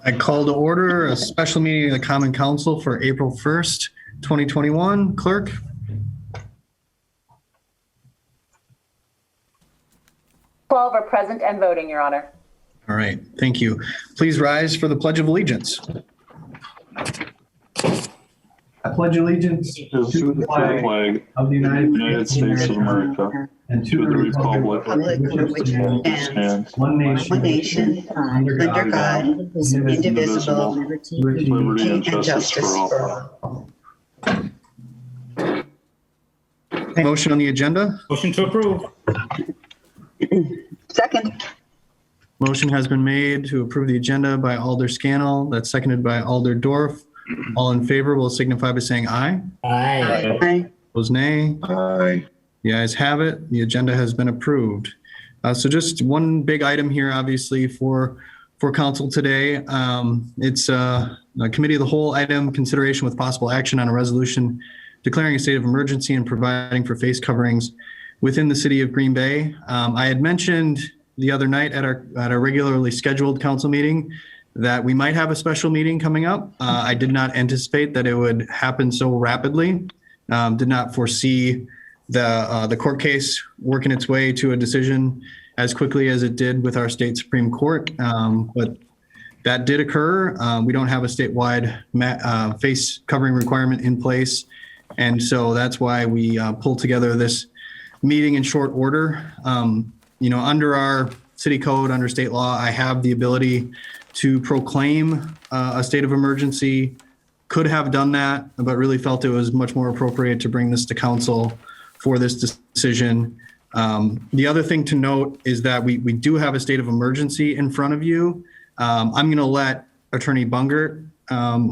I call to order a special meeting of the Common Council for April 1st, 2021. Clerk? Twelve are present and voting, Your Honor. All right, thank you. Please rise for the Pledge of Allegiance. I pledge allegiance to the flag of the United States of America and to the republic for which it stands, one one nation, under God, indivisible, liberty and justice for all. Motion on the agenda. Motion to approve. Second. Motion has been made to approve the agenda by Alder Scannell. That's seconded by Alder Dorf. All in favor will signify by saying aye. Aye. Aye. Opposed, nay. Aye. The ayes have it. The agenda has been approved. So just one big item here, obviously, for council today. It's a committee of the whole item, consideration with possible action on a resolution declaring a state of emergency and providing for face coverings within the city of Green Bay. I had mentioned the other night at our regularly scheduled council meeting that we might have a special meeting coming up. I did not anticipate that it would happen so rapidly. Did not foresee the court case working its way to a decision as quickly as it did with our state Supreme Court. But that did occur. We don't have a statewide face covering requirement in place. And so that's why we pulled together this meeting in short order. Under our city code, under state law, I have the ability to proclaim a state of emergency. Could have done that, but really felt it was much more appropriate to bring this to council for this decision. The other thing to note is that we do have a state of emergency in front of you. I'm going to let Attorney Bungert,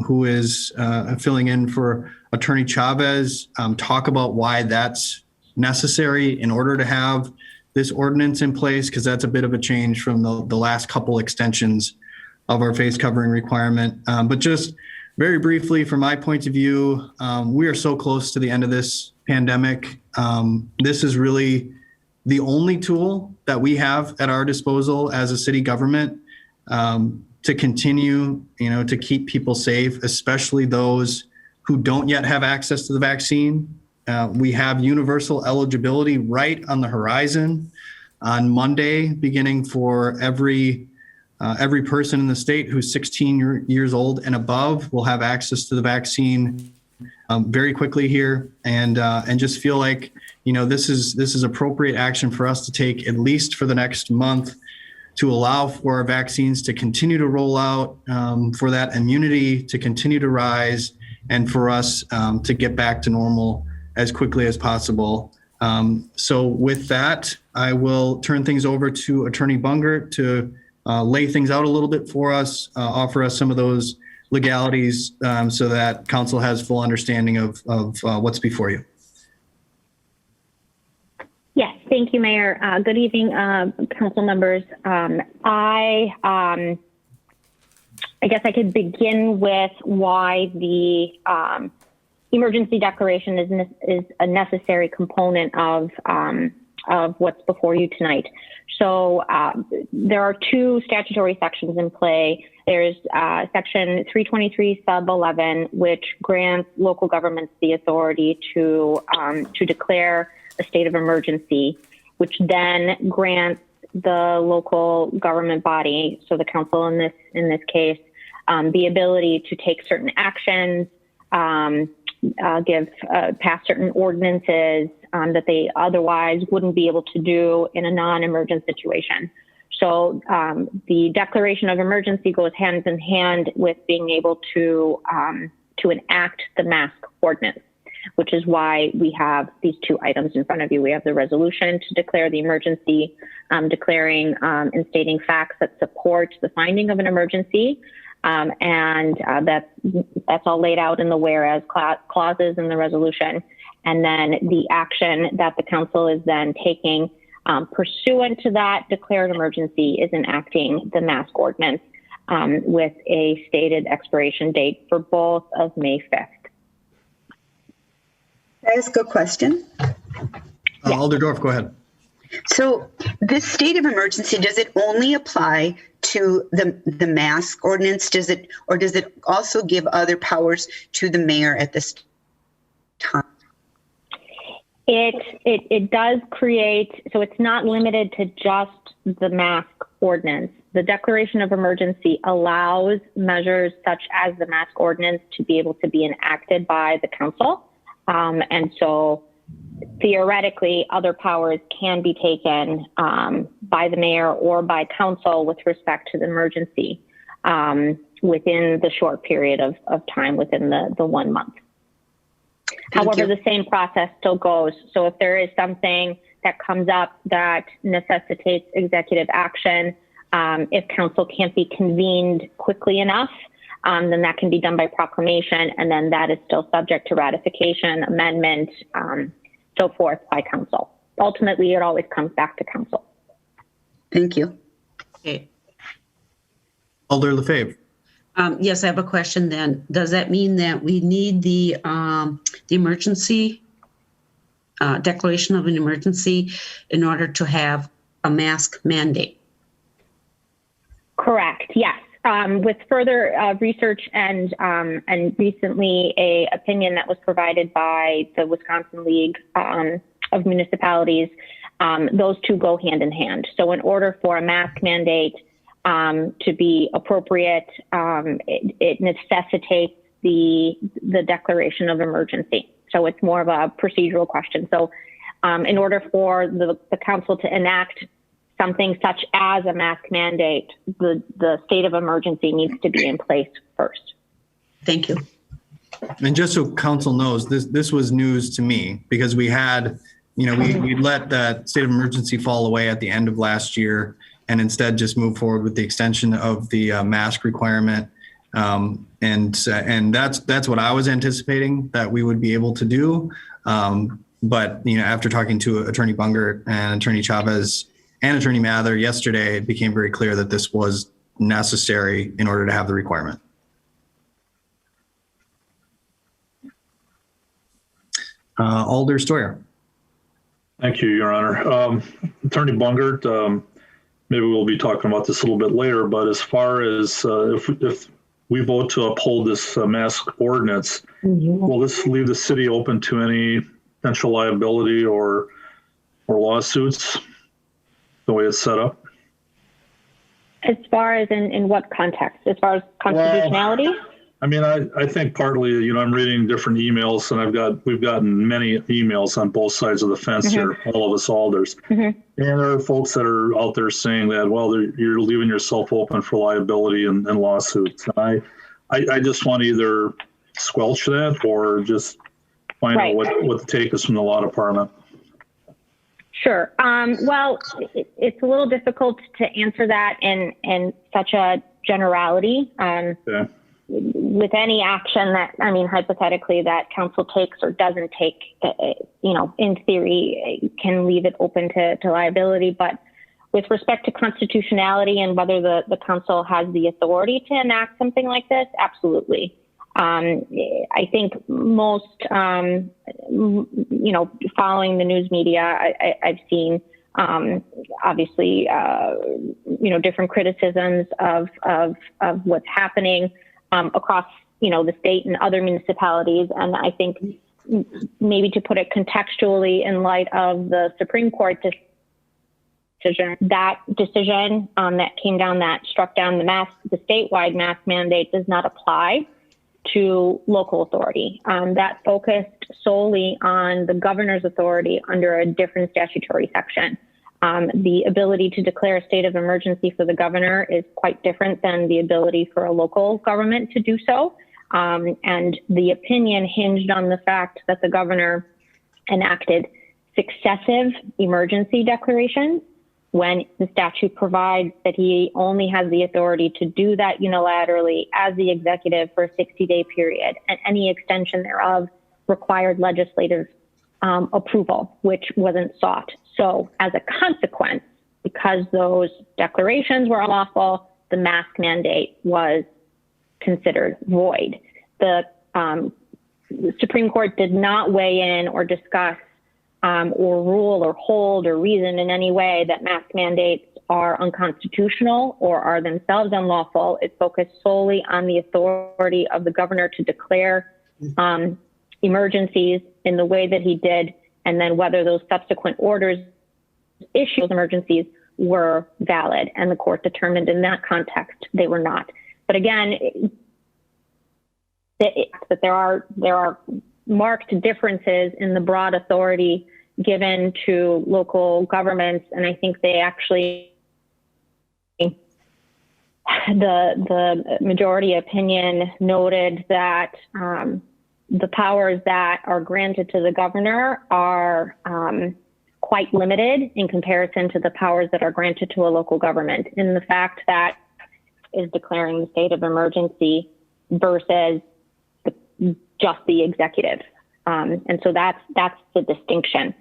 who is filling in for Attorney Chavez, talk about why that's necessary in order to have this ordinance in place, because that's a bit of a change from the last couple extensions of our face covering requirement. But just very briefly, from my point of view, we are so close to the end of this pandemic. This is really the only tool that we have at our disposal as a city government to continue, to keep people safe, especially those who don't yet have access to the vaccine. We have universal eligibility right on the horizon on Monday, beginning for every person in the state who's 16 years old and above will have access to the vaccine very quickly here, and just feel like this is appropriate action for us to take at least for the next month to allow for our vaccines to continue to roll out, for that immunity to continue to rise, and for us to get back to normal as quickly as possible. So with that, I will turn things over to Attorney Bungert to lay things out a little bit for us, offer us some of those legalities so that council has full understanding of what's before you. Yes, thank you, Mayor. Good evening, council members. I guess I could begin with why the emergency declaration is a necessary component of what's before you tonight. So there are two statutory sections in play. There's section 323 sub 11, which grants local governments the authority to declare a state of emergency, which then grants the local government body, so the council in this case, the ability to take certain actions, pass certain ordinances that they otherwise wouldn't be able to do in a non-emergent situation. So the declaration of emergency goes hand in hand with being able to enact the mask ordinance, which is why we have these two items in front of you. We have the resolution to declare the emergency, declaring and stating facts that support the finding of an emergency. And that's all laid out in the whereas clauses in the resolution. And then the action that the council is then taking pursuant to that declared emergency is enacting the mask ordinance with a stated expiration date for both of May 5th. Can I ask a question? Alder Dorf, go ahead. So this state of emergency, does it only apply to the mask ordinance? Does it also give other powers to the mayor at this time? It does create, so it's not limited to just the mask ordinance. The declaration of emergency allows measures such as the mask ordinance to be able to be enacted by the council. And so theoretically, other powers can be taken by the mayor or by council with respect to the emergency within the short period of time within the 1 month. However, the same process still goes. So if there is something that comes up that necessitates executive action, if council can't be convened quickly enough, then that can be done by proclamation, and then that is still subject to ratification, amendment, so forth by council. Ultimately, it always comes back to council. Thank you. Okay. Alder LaFave. Yes, I have a question then. Does that mean that we need the emergency declaration of an emergency in order to have a mask mandate? Correct. Yes. With further research and recently a opinion that was provided by the Wisconsin League of Municipalities, those two go hand in hand. So in order for a mask mandate to be appropriate, it necessitates the declaration of emergency. So it's more of a procedural question. So in order for the council to enact something such as a mask mandate, the state of emergency needs to be in place first. Thank you. And just so council knows, this was news to me because we had, we let that state of emergency fall away at the end of last year and instead just move forward with the extension of the mask requirement. And that's what I was anticipating that we would be able to do. But, after talking to Attorney Bungert and Attorney Chavez and Attorney Mather yesterday, it became very clear that this was necessary in order to have the requirement. Alder Stoyer. Thank you, Your Honor. Attorney Bungert, maybe we'll be talking about this a little bit later, but as far as if we vote to uphold this mask ordinance, will this leave the city open to any potential liability or lawsuits the way it's set up? As far as in what context? As far as constitutionality? Well, I mean, I think partly, I'm reading different emails, and we've gotten many emails on both sides of the fence here, all of us alders. And there are folks that are out there saying that, well, you're leaving yourself open for liability and lawsuits. And I just want to either squelch that or just find out what the take is from the law department. Sure. Well, it's a little difficult to answer that in such a generality. Okay. With any action that, hypothetically, that council takes or doesn't take, in theory, can leave it open to liability. But with respect to constitutionality and whether the council has the authority to enact something like this, absolutely. I think most, following the news media, I've seen, obviously, different criticisms of what's happening across, the state and other municipalities. And I think maybe to put it contextually in light of the Supreme Court decision, that came down, that struck down the statewide mask mandate does not apply to local authority. That focused solely on the governor's authority under a different statutory section. The ability to declare a state of emergency for the governor is quite different than the ability for a local government to do so. And the opinion hinged on the fact that the governor enacted successive emergency declarations when the statute provides that he only has the authority to do that unilaterally as the executive for a 60-day period, and any extension thereof required legislative approval, which wasn't sought. So as a consequence, because those declarations were unlawful, the mask mandate was considered void. The Supreme Court did not weigh in or discuss or rule or hold or reason in any way that mask mandates are unconstitutional or are themselves unlawful. It focused solely on the authority of the governor to declare emergencies in the way that he did, and then whether those subsequent orders issued emergencies were valid. And the court determined in that context they were not. But again, that there are marked differences in the broad authority given to local governments, and I think they actually, the majority opinion noted that the powers that are granted to the governor are quite limited in comparison to the powers that are granted to a local government, in the fact that is declaring the state of emergency versus just the executive. And so that's the distinction.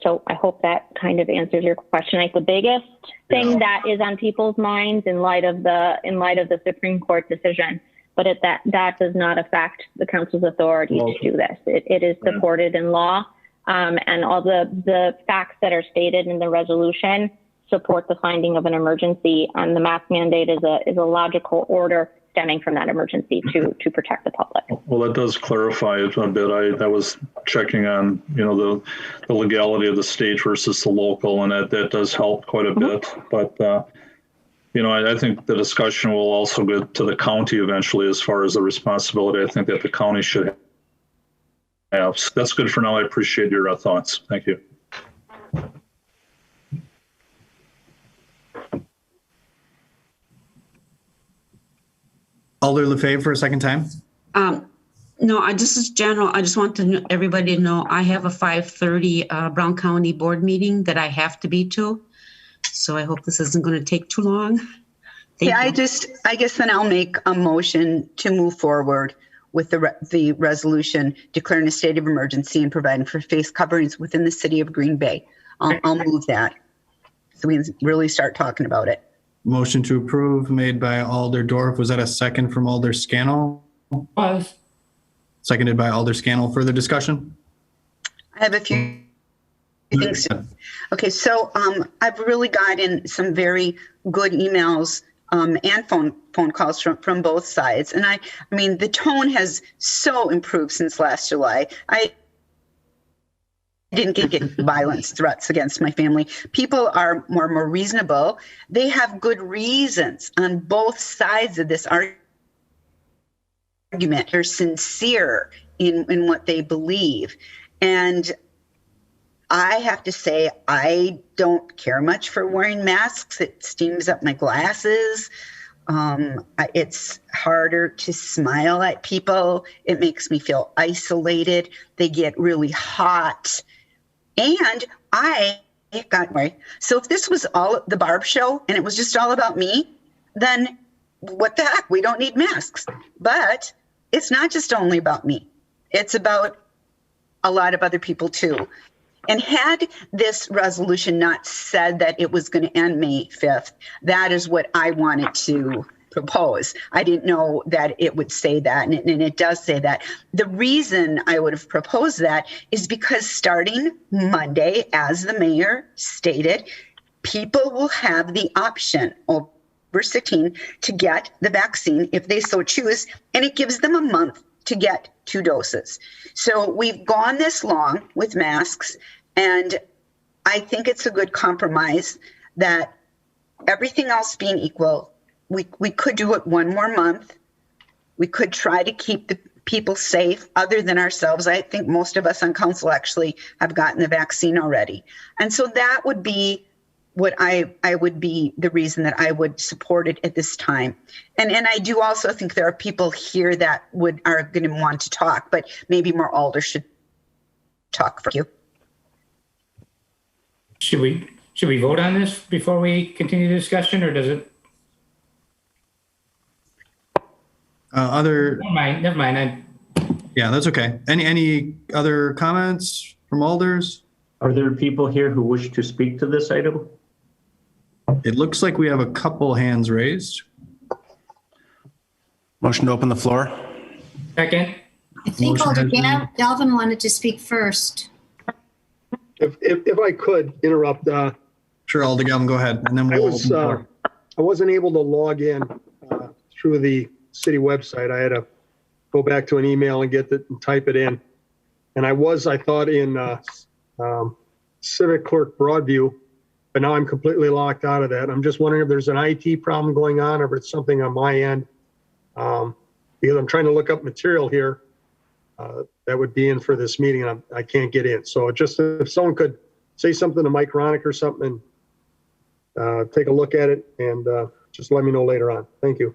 So I hope that kind of answers your question. Like the biggest thing that is on people's minds in light of the Supreme Court decision, but that does not affect the council's authority to do this. It is supported in law, and all the facts that are stated in the resolution support the finding of an emergency, and the mask mandate is a logical order stemming from that emergency to protect the public. Well, that does clarify it a bit. I was checking on, the legality of the state versus the local, and that does help quite a bit. But, I think the discussion will also get to the county eventually as far as the responsibility I think that the county should have. So that's good for now. I appreciate your thoughts. Thank you. Alder Lefebvre for a second time. No, this is general. I just want everybody to know I have a 5:30 Brown County board meeting that I have to be to. So I hope this isn't going to take too long. Thank you. I guess then I'll make a motion to move forward with the resolution declaring a state of emergency and providing for face coverings within the city of Green Bay. I'll move that so we can really start talking about it. Motion to approve made by Alder Dorf. Was that a second from Alder Scannell? Was. Seconded by Alder Scannell. Further discussion? I have a few things. Okay, so I've really gotten some very good emails and phone calls from both sides. And I mean, the tone has so improved since last July. I didn't get violence threats against my family. People are more reasonable. They have good reasons on both sides of this argument. They're sincere in what they believe. And I have to say, I don't care much for wearing masks. It steams up my glasses. It's harder to smile at people. It makes me feel isolated. They get really hot. And I got worried. So if this was all the Barb show and it was just all about me, then what the heck? We don't need masks. But it's not just only about me. It's about a lot of other people too. And had this resolution not said that it was going to end May 5th, that is what I wanted to propose. I didn't know that it would say that, and it does say that. The reason I would have proposed that is because starting Monday, as the mayor stated, people will have the option over 16 to get the vaccine if they so choose, and it gives them a month to get 2 doses. So we've gone this long with masks, and I think it's a good compromise that everything else being equal, we could do it 1 more month. We could try to keep the people safe other than ourselves. I think most of us on council actually have gotten the vaccine already. And so that would be what I would be the reason that I would support it at this time. And I do also think there are people here that are going to want to talk, but maybe more Alder should talk for you. Should we vote on this before we continue the discussion, or does it? Never mind. Yeah, that's okay. Any other comments from Alders? Are there people here who wish to speak to this item? It looks like we have a couple hands raised. Motion to open the floor. Second. I think Motion Alder has been- Galvin wanted to speak first. If I could interrupt, Sure, Alder Galvin, go ahead, and then I we'll. was, I wasn't able to log in through the city website. I had to go back to an email and type it in. And I thought in Civic Clerk Broadview, but now I'm completely locked out of that. I'm just wondering if there's an IT problem going on or if it's something on my end. Because I'm trying to look up material here that would be in for this meeting and I can't get in. So just if someone could say something to Mike Ronick or something, take a look at it and just let me know later on. Thank you.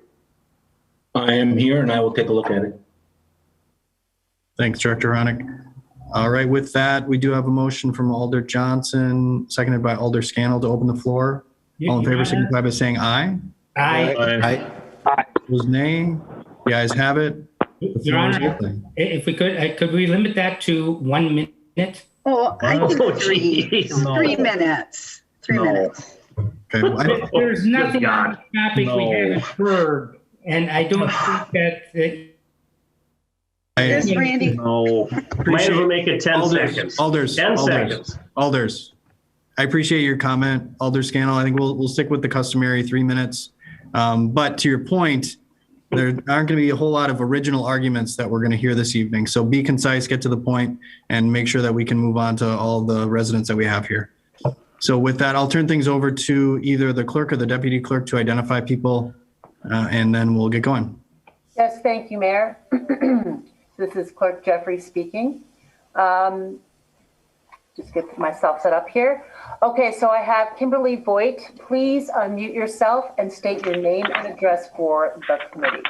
I am here and I will take a look at it. Thanks, Director Ronick. All right, with that, we do have a motion from Alder Johnson, seconded by Alder Scannell to open the floor. All in favor, signify by saying aye. Aye. Opposed, nay. The ayes have it. The Your floor is Honor, open. if we could we limit that to 1 minute? Oh, I think Oh, three, geez, no. 3 minutes. 3 No. minutes. Okay, well, There's nothing on God. the topic we No. haven't heard, and I don't think that. Yes, Randy. No. Might as well make it 10 Alders, seconds. Alders, 10 Alders, seconds. Alders. I appreciate your comment, Alder Scannell. I think we'll stick with the customary 3 minutes. But to your point, there aren't going to be a whole lot of original arguments that we're going to hear this evening. So be concise, get to the point, and make sure that we can move on to all the residents that we have here. So with that, I'll turn things over to either the clerk or the deputy clerk to identify people, and then we'll get going. Yes, thank you, Mayor. This is Clerk Jeffrey speaking. Just get myself set up here. Okay, so I have Kimberly Voigt. Please unmute yourself and state your name and address for the committee,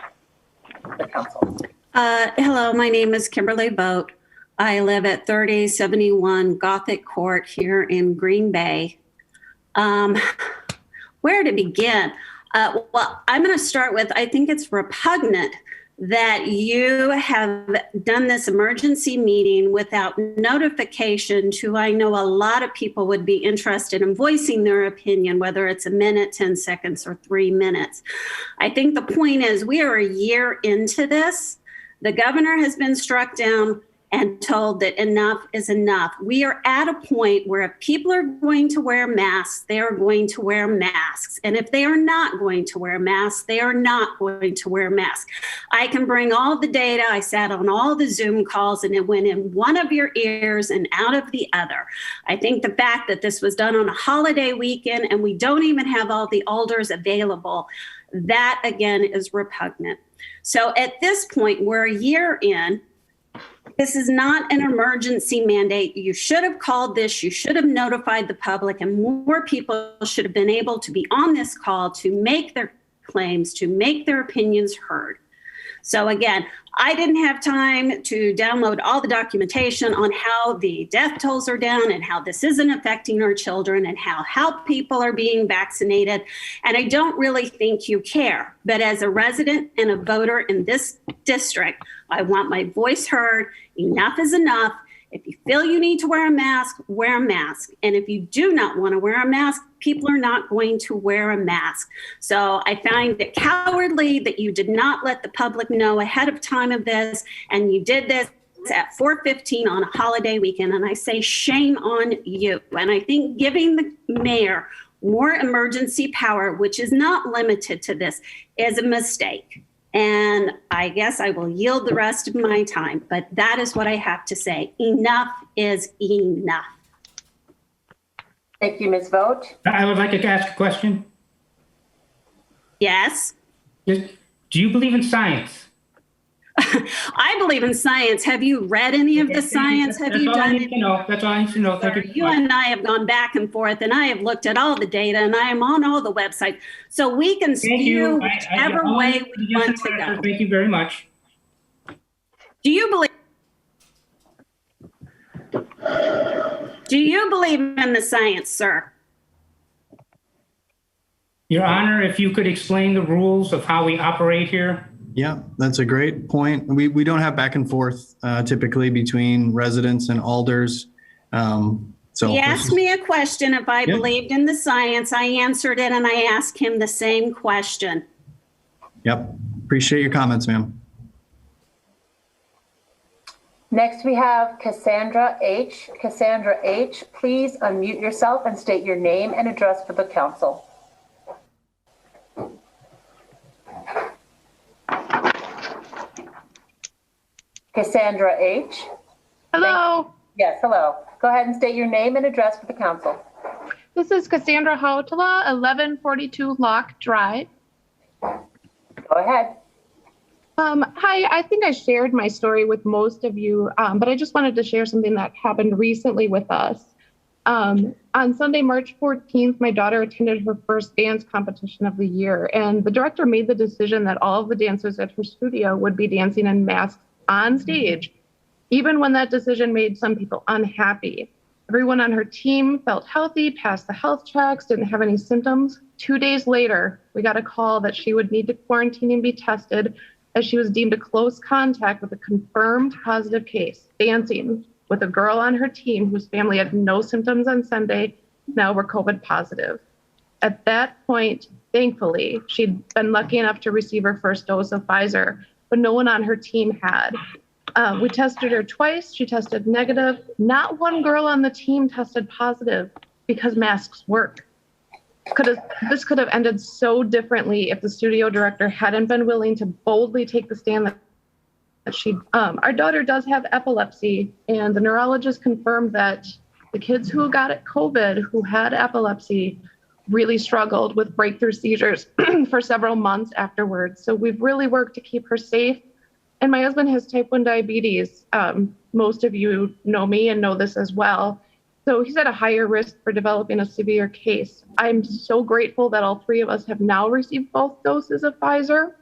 the council. Hello, my name is Kimberly Vogt. I live at 3071 Gothic Court here in Green Bay. Where to begin? Well, I'm going to start with, I think it's repugnant that you have done this emergency meeting without notification to, I know a lot of people would be interested in voicing their opinion, whether it's a minute, 10 seconds, or 3 minutes. I think the point is we are a year into this. The governor has been struck down and told that enough is enough. We are at a point where if people are going to wear masks, they are going to wear masks. And if they are not going to wear masks, they are not going to wear masks. I can bring all the data. I sat on all the Zoom calls and it went in one of your ears and out of the other. I think the fact that this was done on a holiday weekend and we don't even have all the alders available, that again is repugnant. So at this point, we're a year in. This is not an emergency mandate. You should have called this. You should have notified the public, and more people should have been able to be on this call to make their claims, to make their opinions heard. So again, I didn't have time to download all the documentation on how the death tolls are down and how this isn't affecting our children and how people are being vaccinated. And I don't really think you care. But as a resident and a voter in this district, I want my voice heard. Enough is enough. If you feel you need to wear a mask, wear a mask. And if you do not want to wear a mask, people are not going to wear a mask. So I find it cowardly that you did not let the public know ahead of time of this, and you did this at 4:15 on a holiday weekend. And I say shame on you. And I think giving the mayor more emergency power, which is not limited to this, is a mistake. And I guess I will yield the rest of my time, but that is what I have to say. Enough is enough. Thank you, Ms. Vogt. I would like to ask a question. Yes, Do you believe in science? I believe in science. Have you read any of the science? Have you done it? That's all I need to know. Thank you. You and I have gone back and forth, and I have looked at all the data, and I am on all the websites. So we can Thank spew you. whichever way we want to go. Thank you very much. Do you believe in the science, sir? Your Honor, if you could explain the rules of how we operate here. Yeah, that's a great point. We don't have back and forth typically between residents and alders. So He asked me a question if I believed in the science. I answered it, and I asked him the same question. Yep. Appreciate your comments, ma'am. Next, we have Cassandra H. Cassandra H., please unmute yourself and state your name and address for the council. Cassandra H. Hello, Yes, hello. Go ahead and state your name and address for the council. this is Cassandra Hautala, 1142 Lock Drive. Go ahead. Hi, I think I shared my story with most of you, but I just wanted to share something that happened recently with us. On Sunday, March 14th, my daughter attended her first dance competition of the year, and the director made the decision that all of the dancers at her studio would be dancing in masks on stage, even when that decision made some people unhappy. Everyone on her team felt healthy, passed the health checks, didn't have any symptoms. 2 days later, we got a call that she would need to quarantine and be tested, as she was deemed a close contact with a confirmed positive case, dancing with a girl on her team whose family had no symptoms on Sunday, now were COVID positive. At that point, thankfully, she'd been lucky enough to receive her first dose of Pfizer, but no one on her team had. We tested her twice. She tested negative. Not one girl on the team tested positive because masks work. This could have ended so differently if the studio director hadn't been willing to boldly take the stand that she. Our daughter does have epilepsy, and the neurologist confirmed that the kids who got COVID who had epilepsy really struggled with breakthrough seizures for several months afterwards. So we've really worked to keep her safe. And my husband has type 1 diabetes. Most of you know me and know this as well. So he's at a higher risk for developing a severe case. I'm so grateful that all three of us have now received both doses of Pfizer.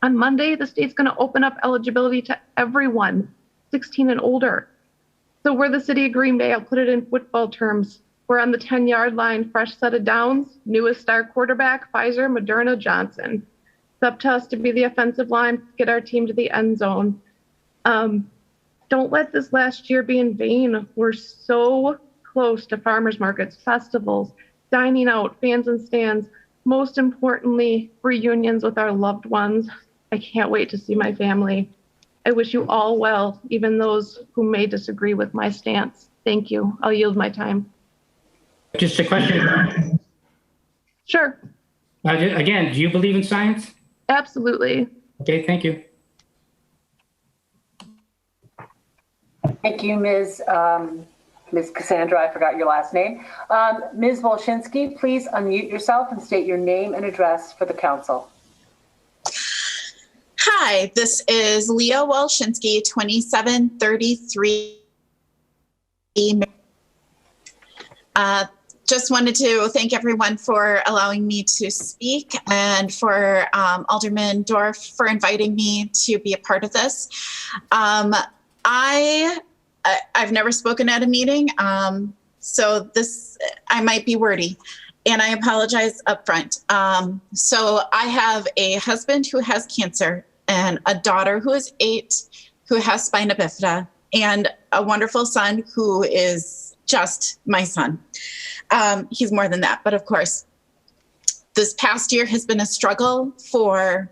On Monday, the state's going to open up eligibility to everyone 16 and older. So we're the city of Green Bay. I'll put it in football terms. We're on the 10-yard line, fresh set of downs, newest star quarterback, Pfizer, Moderna, Johnson. It's up to us to be the offensive line, get our team to the end zone. Don't let this last year be in vain. We're so close to farmers markets, festivals, dining out, fans and stands. Most importantly, reunions with our loved ones. I can't wait to see my family. I wish you all well, even those who may disagree with my stance. Thank you. I'll yield my time. Just a question. Sure. Again, do you believe in science? Absolutely. Okay, thank you. Thank you, Ms. Cassandra. I forgot your last name. Ms. Volshinsky, please unmute yourself and state your name and address for the council. Hi, this is Leah Walshinsky, 2733. Just wanted to thank everyone for allowing me to speak and for Alderman Dorff for inviting me to be a part of this. I've never spoken at a meeting, so I might be wordy, and I apologize up front. So I have a husband who has cancer and a daughter who is 8 who has spina bifida, and a wonderful son who is just my son. He's more than that, but of course, this past year has been a struggle for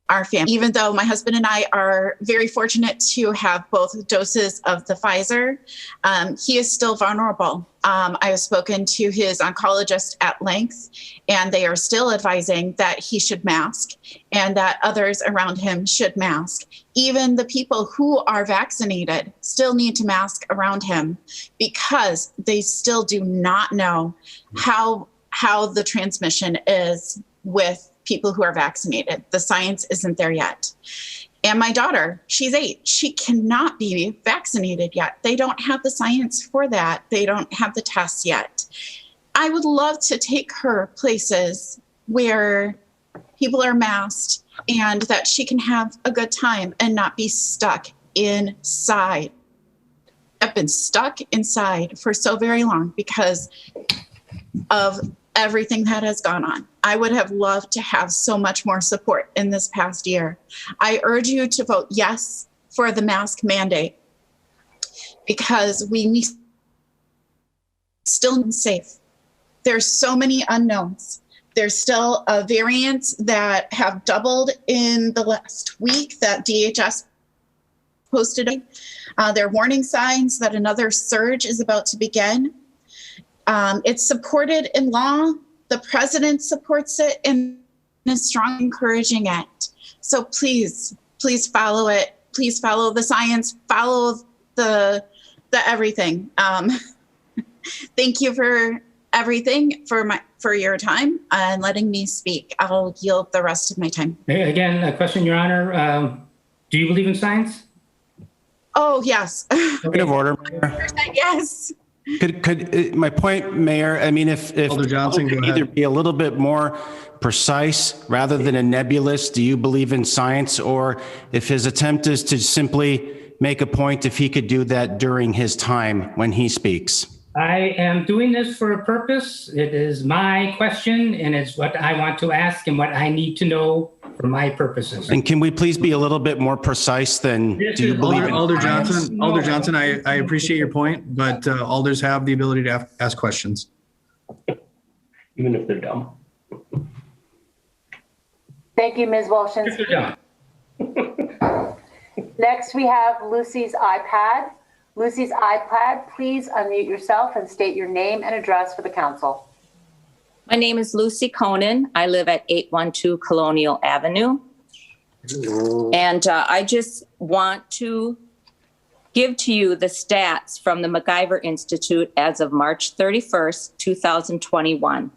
our family. Even though my husband and I are very fortunate to have both doses of the Pfizer, he is still vulnerable. I have spoken to his oncologist at length, and they are still advising that he should mask and that others around him should mask. Even the people who are vaccinated still need to mask around him because they still do not know how the transmission is with people who are vaccinated. The science isn't there yet. And my daughter, she's 8. She cannot be vaccinated yet. They don't have the science for that. They don't have the tests yet. I would love to take her places where people are masked and that she can have a good time and not be stuck inside. I've been stuck inside for so very long because of everything that has gone on. I would have loved to have so much more support in this past year. I urge you to vote yes for the mask mandate because we need still safe. There's so many unknowns. There's still variants that have doubled in the last week that DHS posted. There are warning signs that another surge is about to begin. It's supported in law. The president supports it and is strongly encouraging it. So please follow it. Please follow the science, follow the everything. Thank you for everything, for your time and letting me speak. I'll yield the rest of my time. Again, a question, Your Honor. Do you believe in science? Oh, yes. Point of order, Mayor. Yes. Could my point, Mayor? I mean, if Alder Johnson, go could either ahead. be a little bit more precise rather than a nebulous. Do you believe in science, or if his attempt is to simply make a point, if he could do that during his time when he speaks? I am doing this for a purpose. It is my question, and it's what I want to ask and what I need to know for my purposes. And can we please be a little bit more precise than, do you believe in Alder science? Johnson, I appreciate your point, but alders have the ability to ask questions. Even if they're dumb. Thank you, Ms. Walshinsky. Next, we have Lucy's iPad. Lucy's iPad, please unmute yourself and state your name and address for the council. My name is Lucy Conan. I live at 812 Colonial Avenue. And I just want to give to you the stats from the MacIver Institute as of March 31st, 2021.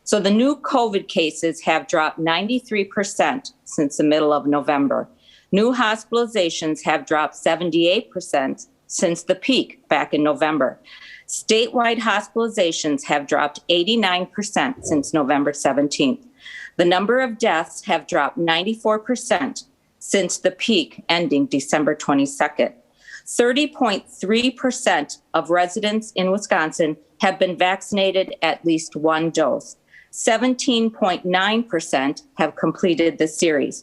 So the new COVID cases have dropped 93% since the middle of November. New hospitalizations have dropped 78% since the peak back in November. Statewide hospitalizations have dropped 89% since November 17th. The number of deaths have dropped 94% since the peak ending December 22nd. 30.3% of residents in Wisconsin have been vaccinated at least one dose. 17.9% have completed the series.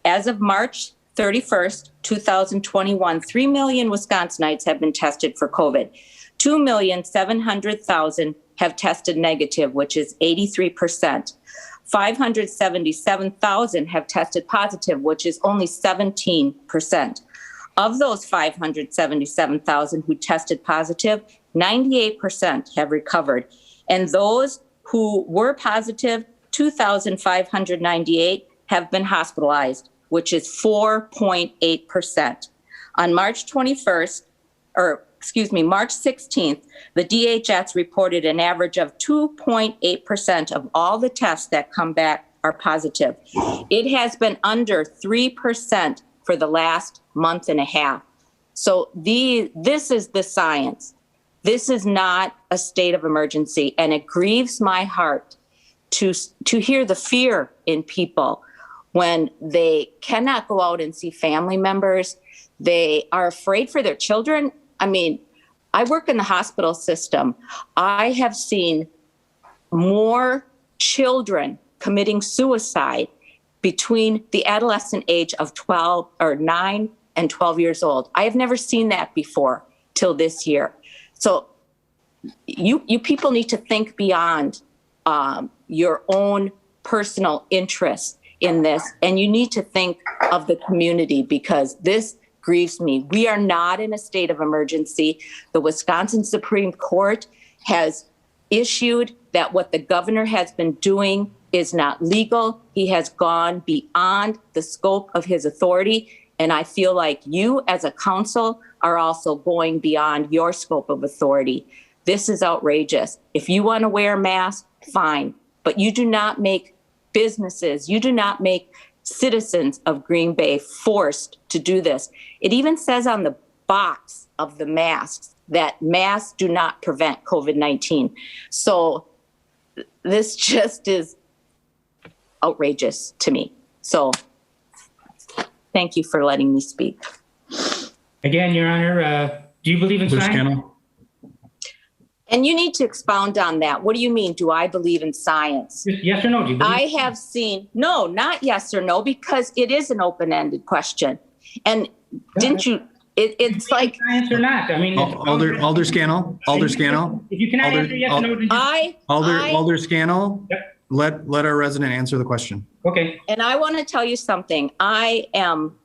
As of March 31st, 2021, 3 million Wisconsinites have been tested for COVID. 2,700,000 have tested negative, which is 83%. 577,000 have tested positive, which is only 17%. Of those 577,000 who tested positive, 98% have recovered. And those who were positive, 2,598 have been hospitalized, which is 4.8%. On March 21st, March 16th, the DHS reported an average of 2.8% of all the tests that come back are positive. It has been under 3% for the last month and a half. So this is the science. This is not a state of emergency, and it grieves my heart to hear the fear in people when they cannot go out and see family members. They are afraid for their children. I mean, I work in the hospital system. I have seen more children committing suicide between the adolescent age of 9 and 12 years old. I have never seen that before till this year. So you people need to think beyond your own personal interests in this, and you need to think of the community, because this grieves me. We are not in a state of emergency. The Wisconsin Supreme Court has issued that what the governor has been doing is not legal. He has gone beyond the scope of his authority. And I feel like you as a council are also going beyond your scope of authority. This is outrageous. If you want to wear a mask, fine. But you do not make businesses, you do not make citizens of Green Bay forced to do this. It even says on the box of the masks that masks do not prevent COVID-19. So this just is outrageous to me. So thank you for letting me speak. Again, Your Honor, do you believe in science? And you need to expound on that. What do you mean? Do I believe in science? Yes or no? Do you believe? I have seen, no, not yes or no, because it is an open-ended question. And didn't you, it's like. Science or not? I mean. Alder Scannell. If you cannot answer yes or no, then Alder Scannell, let our resident answer the question. Okay. And I want to tell you something. I am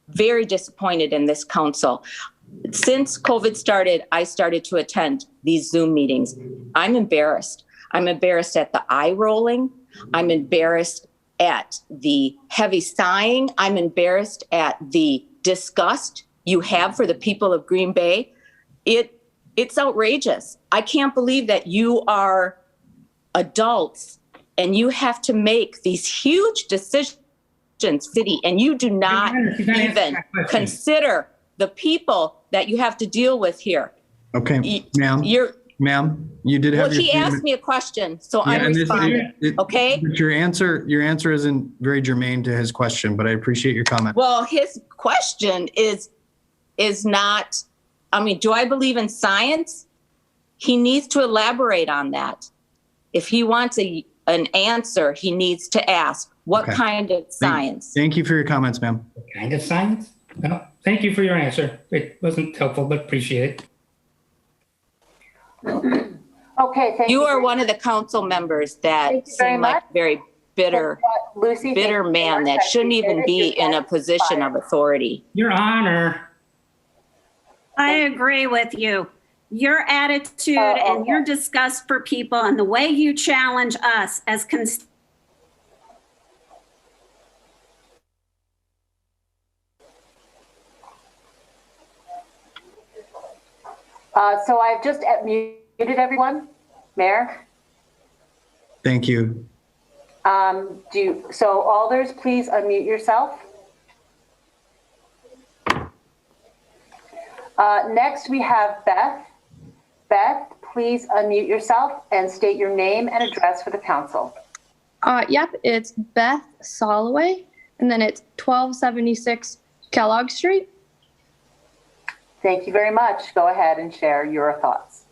very disappointed in this council. Since COVID started, I started to attend these Zoom meetings. I'm embarrassed. I'm embarrassed at the eye rolling. I'm embarrassed at the heavy sighing. I'm embarrassed at the disgust you have for the people of Green Bay. It's outrageous. I can't believe that you are adults and you have to make these huge decisions, city, and you do not even consider the people that you have to deal with here. Okay, ma'am. You did have. Well, he asked me a question, so I'm responding. Okay. But your answer isn't very germane to his question, but I appreciate your comment. Well, his question is not. I mean, do I believe in science? He needs to elaborate on that. If he wants an answer, he needs to ask what kind of science. Thank you for your comments, ma'am. What kind of science? No, thank you for your answer. It wasn't helpful, but appreciate it. Okay, thank you. You are one of the council members that seem like very bitter, Lucy, bitter man that shouldn't even be in a position of authority. Your Honor. I agree with you. Your attitude and your disgust for people and the way you challenge us as so I've just muted everyone. Mayor? Thank you. So Alders, please unmute yourself. Next, we have Beth. Beth, please unmute yourself and state your name and address for the council. Yep, it's Beth Soloway, and then it's 1276 Kellogg Street. Thank you very much. Go ahead and share your thoughts.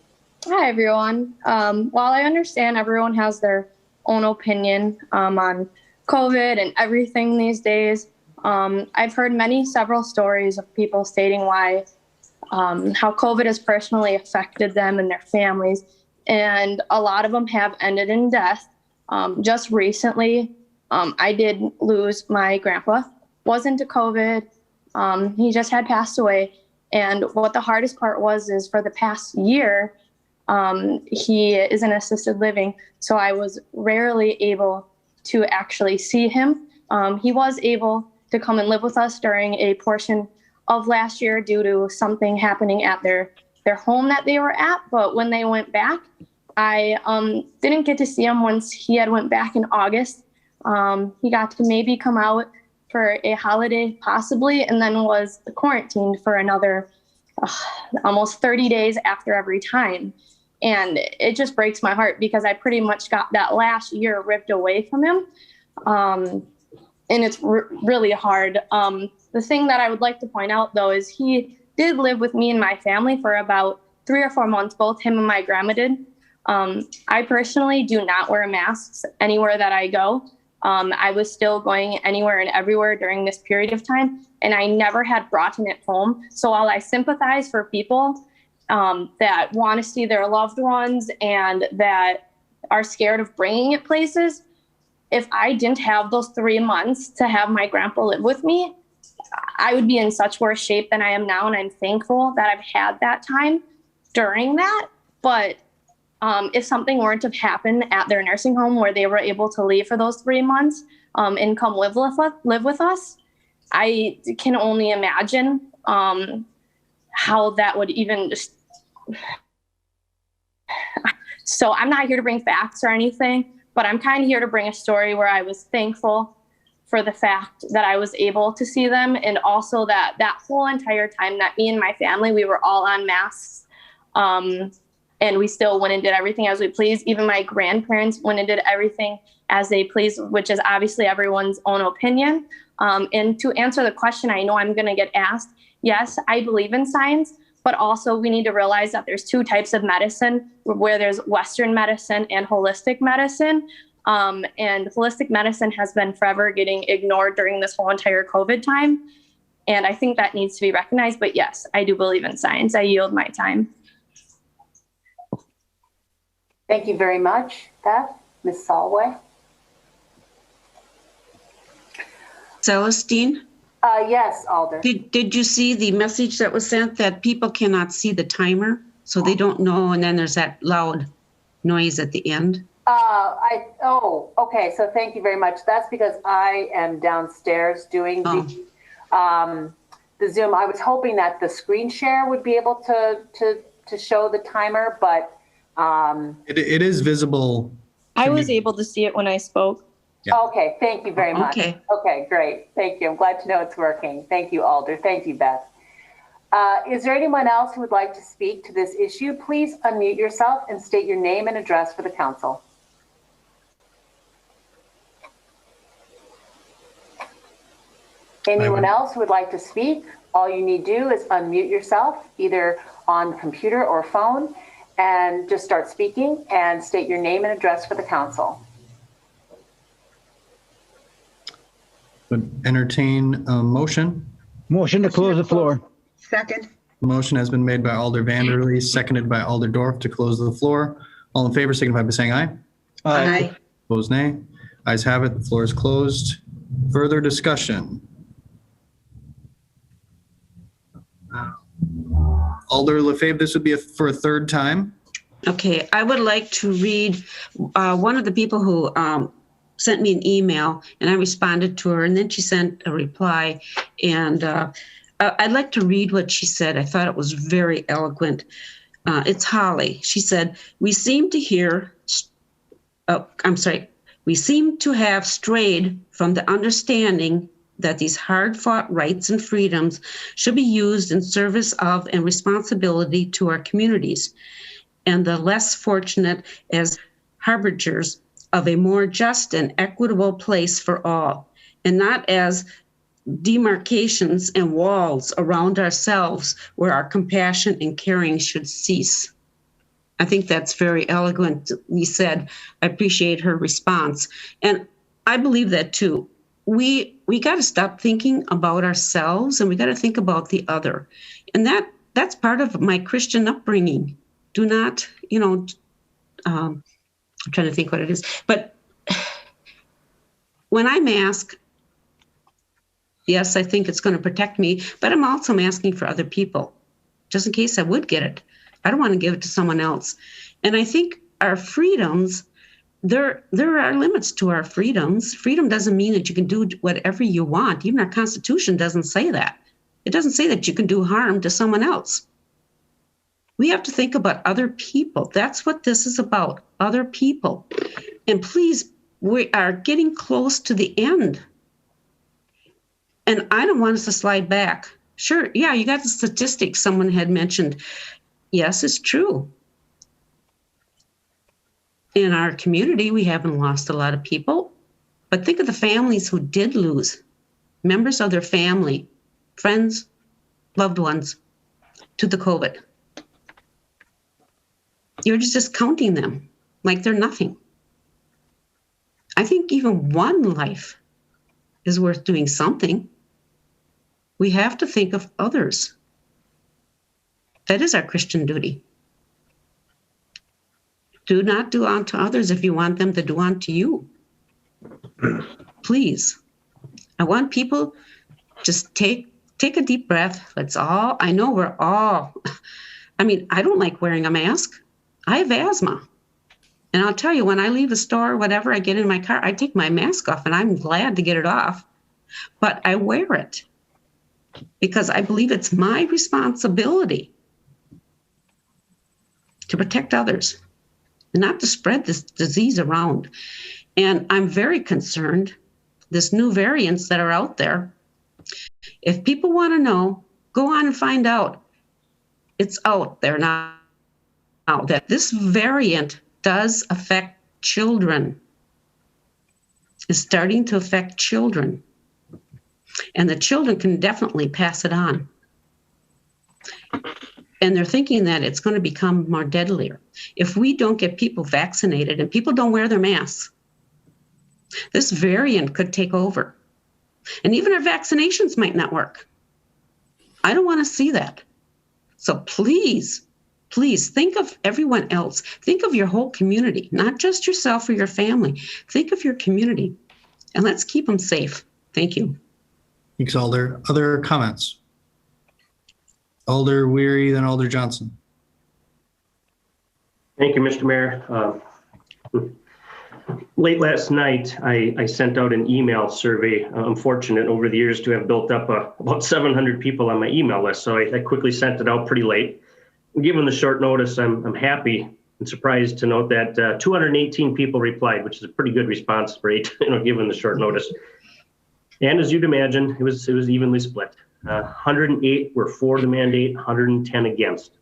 Hi, everyone. While I understand everyone has their own opinion on COVID and everything these days, I've heard several stories of people stating how COVID has personally affected them and their families, and a lot of them have ended in death. Just recently, I did lose my grandpa. Wasn't to COVID. He just had passed away. And what the hardest part is for the past year, he is in assisted living, so I was rarely able to actually see him. He was able to come and live with us during a portion of last year due to something happening at their home that they were at. But when they went back, I didn't get to see him once he had went back in August. He got to maybe come out for a holiday possibly, and then was quarantined for another almost 30 days after every time. And it just breaks my heart because I pretty much got that last year ripped away from him. And it's really hard. The thing that I would like to point out, though, is he did live with me and my family for about 3 or 4 months. Both him and my grandma did. I personally do not wear masks anywhere that I go. I was still going anywhere and everywhere during this period of time, and I never had brought it home. So while I sympathize for people that want to see their loved ones and that are scared of bringing it places, if I didn't have those 3 months to have my grandpa live with me, I would be in such worse shape than I am now. And I'm thankful that I've had that time during that. But if something weren't to happen at their nursing home where they were able to leave for those 3 months and come live with us, I can only imagine how that would even just. So I'm not here to bring facts or anything, but I'm kind of here to bring a story where I was thankful for the fact that I was able to see them, and also that whole entire time that me and my family, we were all on masks. And we still went and did everything as we pleased. Even my grandparents went and did everything as they pleased, which is obviously everyone's own opinion. And to answer the question, I know I'm going to get asked, yes, I believe in science, but also we need to realize that there's 2 types of medicine, where there's Western medicine and holistic medicine. And holistic medicine has been forever getting ignored during this whole entire COVID time. And I think that needs to be recognized. But yes, I do believe in science. I yield my time. Thank you very much, Beth. Ms. Solway. Celestine? Yes, Alder. Did you see the message that was sent that people cannot see the timer, so they don't know, and then there's that loud noise at the end? Okay. So thank you very much. That's because I am downstairs doing the Zoom. I was hoping that the screen share would be able to show the timer, but It is visible. I was able to see it when I spoke. Yeah. Okay, thank you very much. Okay, great. Thank you. I'm glad to know it's working. Thank you, Alder. Thank you, Beth. Is there anyone else who would like to speak to this issue? Please unmute yourself and state your name and address for the council. Anyone else who would like to speak? All you need to do is unmute yourself, either on computer or phone, and just start speaking and state your name and address for the council. Would entertain a motion. Motion to close the floor. Second. Motion has been made by Alder Vanderlee, seconded by Alder Dorf to close the floor. All in favor, signify by saying aye. Aye. Opposed, nay. Ayes have it. The floor is closed. Further discussion. Alder Lefebvre, this would be for a third time. Okay, I would like to read one of the people who sent me an email, and I responded to her, and then she sent a reply, and I'd like to read what she said. I thought it was very eloquent. It's Holly. She said, we seem to have strayed from the understanding that these hard-fought rights and freedoms should be used in service of and responsibility to our communities, and the less fortunate as harbingers of a more just and equitable place for all, and not as demarcations and walls around ourselves where our compassion and caring should cease. I think that's very eloquently said. I appreciate her response. And I believe that too. We got to stop thinking about ourselves, and we got to think about the other. And that's part of my Christian upbringing. Do not, I'm trying to think what it is. But when I mask, yes, I think it's going to protect me, but I'm also masking for other people, just in case I would get it. I don't want to give it to someone else. And I think our freedoms, there are limits to our freedoms. Freedom doesn't mean that you can do whatever you want. Even our Constitution doesn't say that. It doesn't say that you can do harm to someone else. We have to think about other people. That's what this is about, other people. And please, we are getting close to the end. And I don't want us to slide back. Sure, yeah, you got the statistics someone had mentioned. Yes, it's true. In our community, we haven't lost a lot of people. But think of the families who did lose members of their family, friends, loved ones to the COVID. You're just discounting them like they're nothing. I think even one life is worth doing something. We have to think of others. That is our Christian duty. Do not do unto others if you want them to do unto you. Please. I want people just take a deep breath. I know we're all, I don't like wearing a mask. I have asthma. And I'll tell you, when I leave a store or whatever, I get in my car, I take my mask off and I'm glad to get it off. But I wear it because I believe it's my responsibility to protect others and not to spread this disease around. And I'm very concerned, this new variants that are out there. If people want to know, go on and find out. It's out there now that this variant does affect children. It's starting to affect children. And the children can definitely pass it on. And they're thinking that it's going to become more deadlier. If we don't get people vaccinated and people don't wear their masks, this variant could take over. And even our vaccinations might not work. I don't want to see that. So please, please think of everyone else. Think of your whole community, not just yourself or your family. Think of your community, and let's keep them safe. Thank you. Thanks, Alder. Other comments? Alder Weary, then Alder Johnson. Thank you, Mr. Mayor. Late last night, I sent out an email survey. I'm fortunate over the years to have built up about 700 people on my email list. So I quickly sent it out pretty late. Given the short notice, I'm happy and surprised to note that 218 people replied, which is a pretty good response rate, given the short notice. And as you'd imagine, it was evenly split. 108 were for the mandate, 110 against.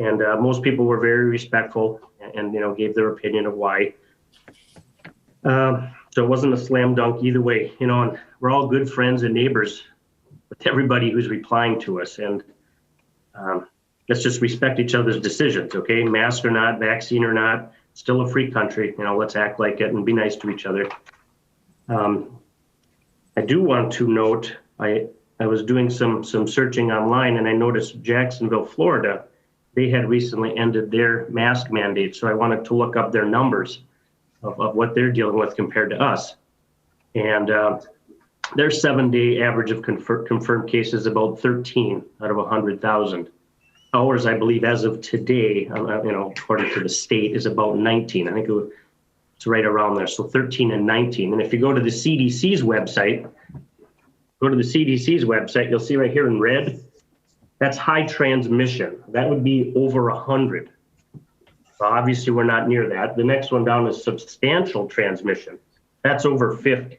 And most people were very respectful and gave their opinion of why. So it wasn't a slam dunk either way, and we're all good friends and neighbors with everybody who's replying to us. And let's just respect each other's decisions, okay? Mask or not, vaccine or not, still a free country. Let's act like it and be nice to each other. I do want to note, I was doing some searching online and I noticed Jacksonville, Florida, they had recently ended their mask mandate. So I wanted to look up their numbers of what they're dealing with compared to us. And their 7-day average of confirmed cases about 13 out of 100,000. Ours, I believe, as of today, according to the state, is about 19. I think it's right around there. So 13 and 19. And if you go to the CDC's website, you'll see right here in red, that's high transmission. That would be over 100. So obviously, we're not near that. The next one down is substantial transmission. That's over 50.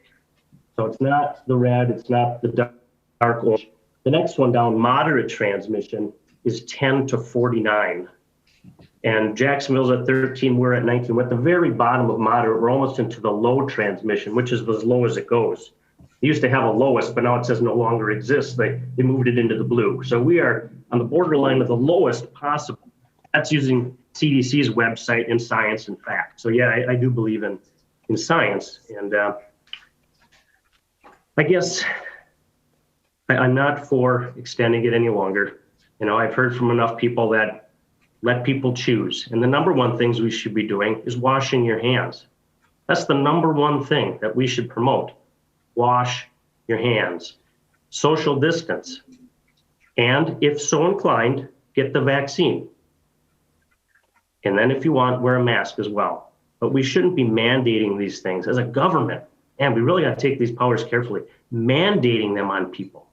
So it's not the red, it's not the dark orange. The next one down, moderate transmission, is 10 to 49. And Jacksonville's at 13, we're at 19. We're at the very bottom of moderate. We're almost into the low transmission, which is as low as it goes. They used to have a lowest, but now it says no longer exists. They moved it into the blue. So we are on the borderline of the lowest possible. That's using CDC's website in Science and Fact. So yeah, I do believe in science. And I guess I'm not for extending it any longer. I've heard from enough people that let people choose. And the number one things we should be doing is washing your hands. That's the number one thing that we should promote. Wash your hands. Social distance. And if so inclined, get the vaccine. And then if you want, wear a mask as well. But we shouldn't be mandating these things as a government. And we really got to take these powers carefully. Mandating them on people.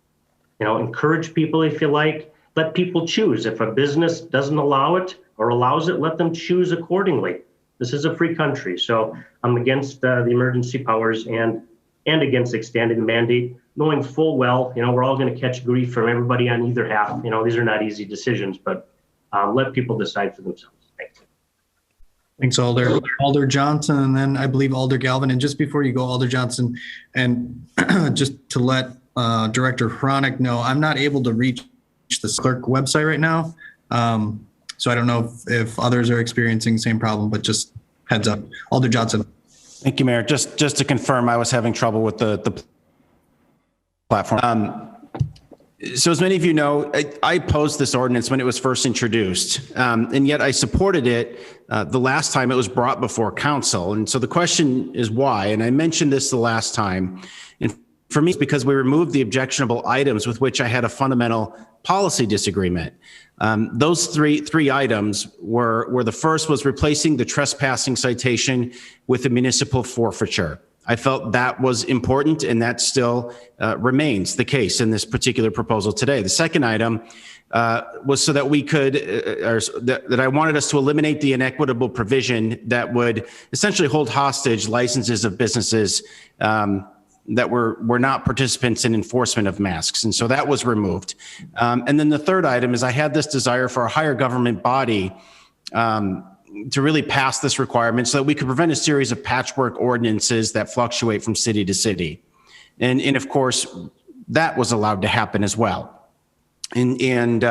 Encourage people if you like. Let people choose. If a business doesn't allow it or allows it, let them choose accordingly. This is a free country. So I'm against the emergency powers and against extending the mandate, knowing full well, we're all going to catch grief from everybody on either half. These are not easy decisions, but let people decide for themselves. Thanks. Thanks, Alder. Alder Johnson, and then I believe Alder Galvin. And just before you go, Alder Johnson, and just to let Director Hronik know, I'm not able to reach the clerk website right now. So I don't know if others are experiencing the same problem, but just heads up. Alder Johnson. Thank you, Mayor. Just to confirm, I was having trouble with the platform. So as many of you know, I opposed this ordinance when it was first introduced, and yet I supported it the last time it was brought before council. And so the question is why? And I mentioned this the last time. And for me, it's because we removed the objectionable items with which I had a fundamental policy disagreement. Those three items were the first was replacing the trespassing citation with a municipal forfeiture. I felt that was important, and that still remains the case in this particular proposal today. The second item was so that we could, that I wanted us to eliminate the inequitable provision that would essentially hold hostage licenses of businesses that were not participants in enforcement of masks. And so that was removed. And then the third item is I had this desire for a higher government body to really pass this requirement so that we could prevent a series of patchwork ordinances that fluctuate from city to city. And of course, that was allowed to happen as well. And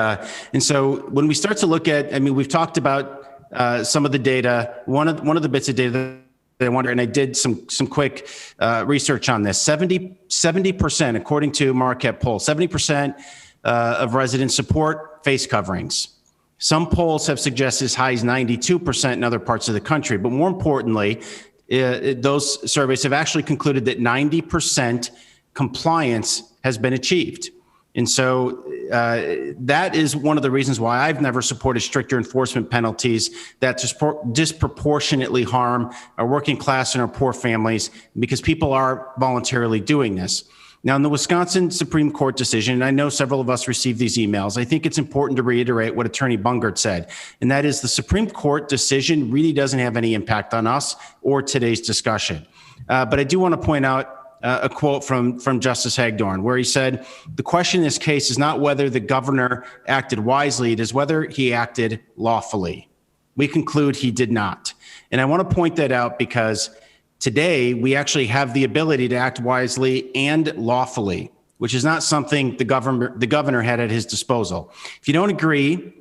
so when we start to look at, we've talked about some of the data. One of the bits of data that I wonder, and I did some quick research on this. 70%, according to Marquette poll, 70% of residents support face coverings. Some polls have suggested as high as 92% in other parts of the country. But more importantly, those surveys have actually concluded that 90% compliance has been achieved. And so that is one of the reasons why I've never supported stricter enforcement penalties that disproportionately harm our working class and our poor families, because people are voluntarily doing this. Now, in the Wisconsin Supreme Court decision, and I know several of us received these emails, I think it's important to reiterate what Attorney Bungert said, and that is the Supreme Court decision really doesn't have any impact on us or today's discussion. But I do want to point out a quote from Justice Hagedorn, where he said, "The question in this case is not whether the governor acted wisely, it is whether he acted lawfully." We conclude he did not. And I want to point that out because today we actually have the ability to act wisely and lawfully, which is not something the governor had at his disposal. If you don't agree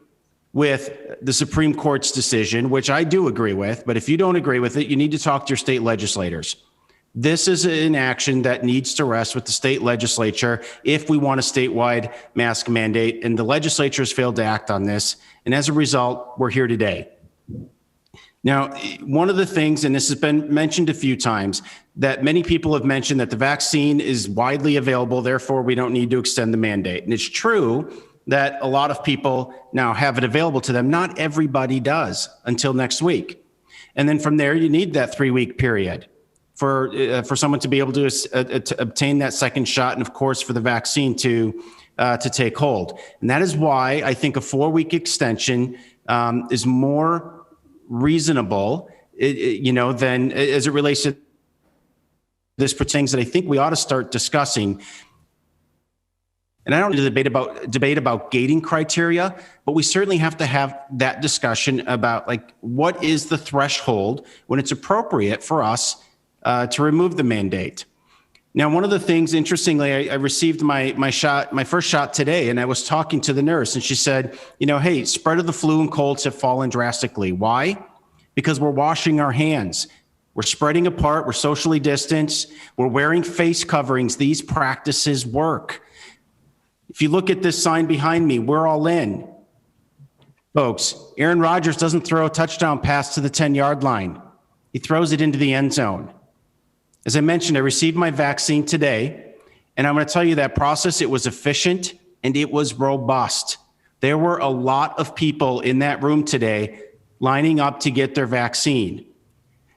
with the Supreme Court's decision, which I do agree with, but if you don't agree with it, you need to talk to your state legislators. This is an action that needs to rest with the state legislature if we want a statewide mask mandate, and the legislature has failed to act on this. And as a result, we're here today. Now, one of the things, and this has been mentioned a few times, that many people have mentioned that the vaccine is widely available, therefore we don't need to extend the mandate. And it's true that a lot of people now have it available to them. Not everybody does until next week. And then from there, you need that 3-week period for someone to be able to obtain that second shot, and of course for the vaccine to take hold. And that is why I think a 4-week extension is more reasonable, than as it relates to this for things that I think we ought to start discussing. And I don't need to debate about gating criteria, but we certainly have to have that discussion about what is the threshold when it's appropriate for us to remove the mandate. Now, one of the things, interestingly, I received my first shot today, and I was talking to the nurse, and she said, hey, spread of the flu and colds have fallen drastically. Why? Because we're washing our hands. We're spreading apart. We're socially distanced. We're wearing face coverings. These practices work. If you look at this sign behind me, we're all in. Folks, Aaron Rodgers doesn't throw a touchdown pass to the 10-yard line. He throws it into the end zone. As I mentioned, I received my vaccine today, and I'm going to tell you that process, it was efficient and it was robust. There were a lot of people in that room today lining up to get their vaccine.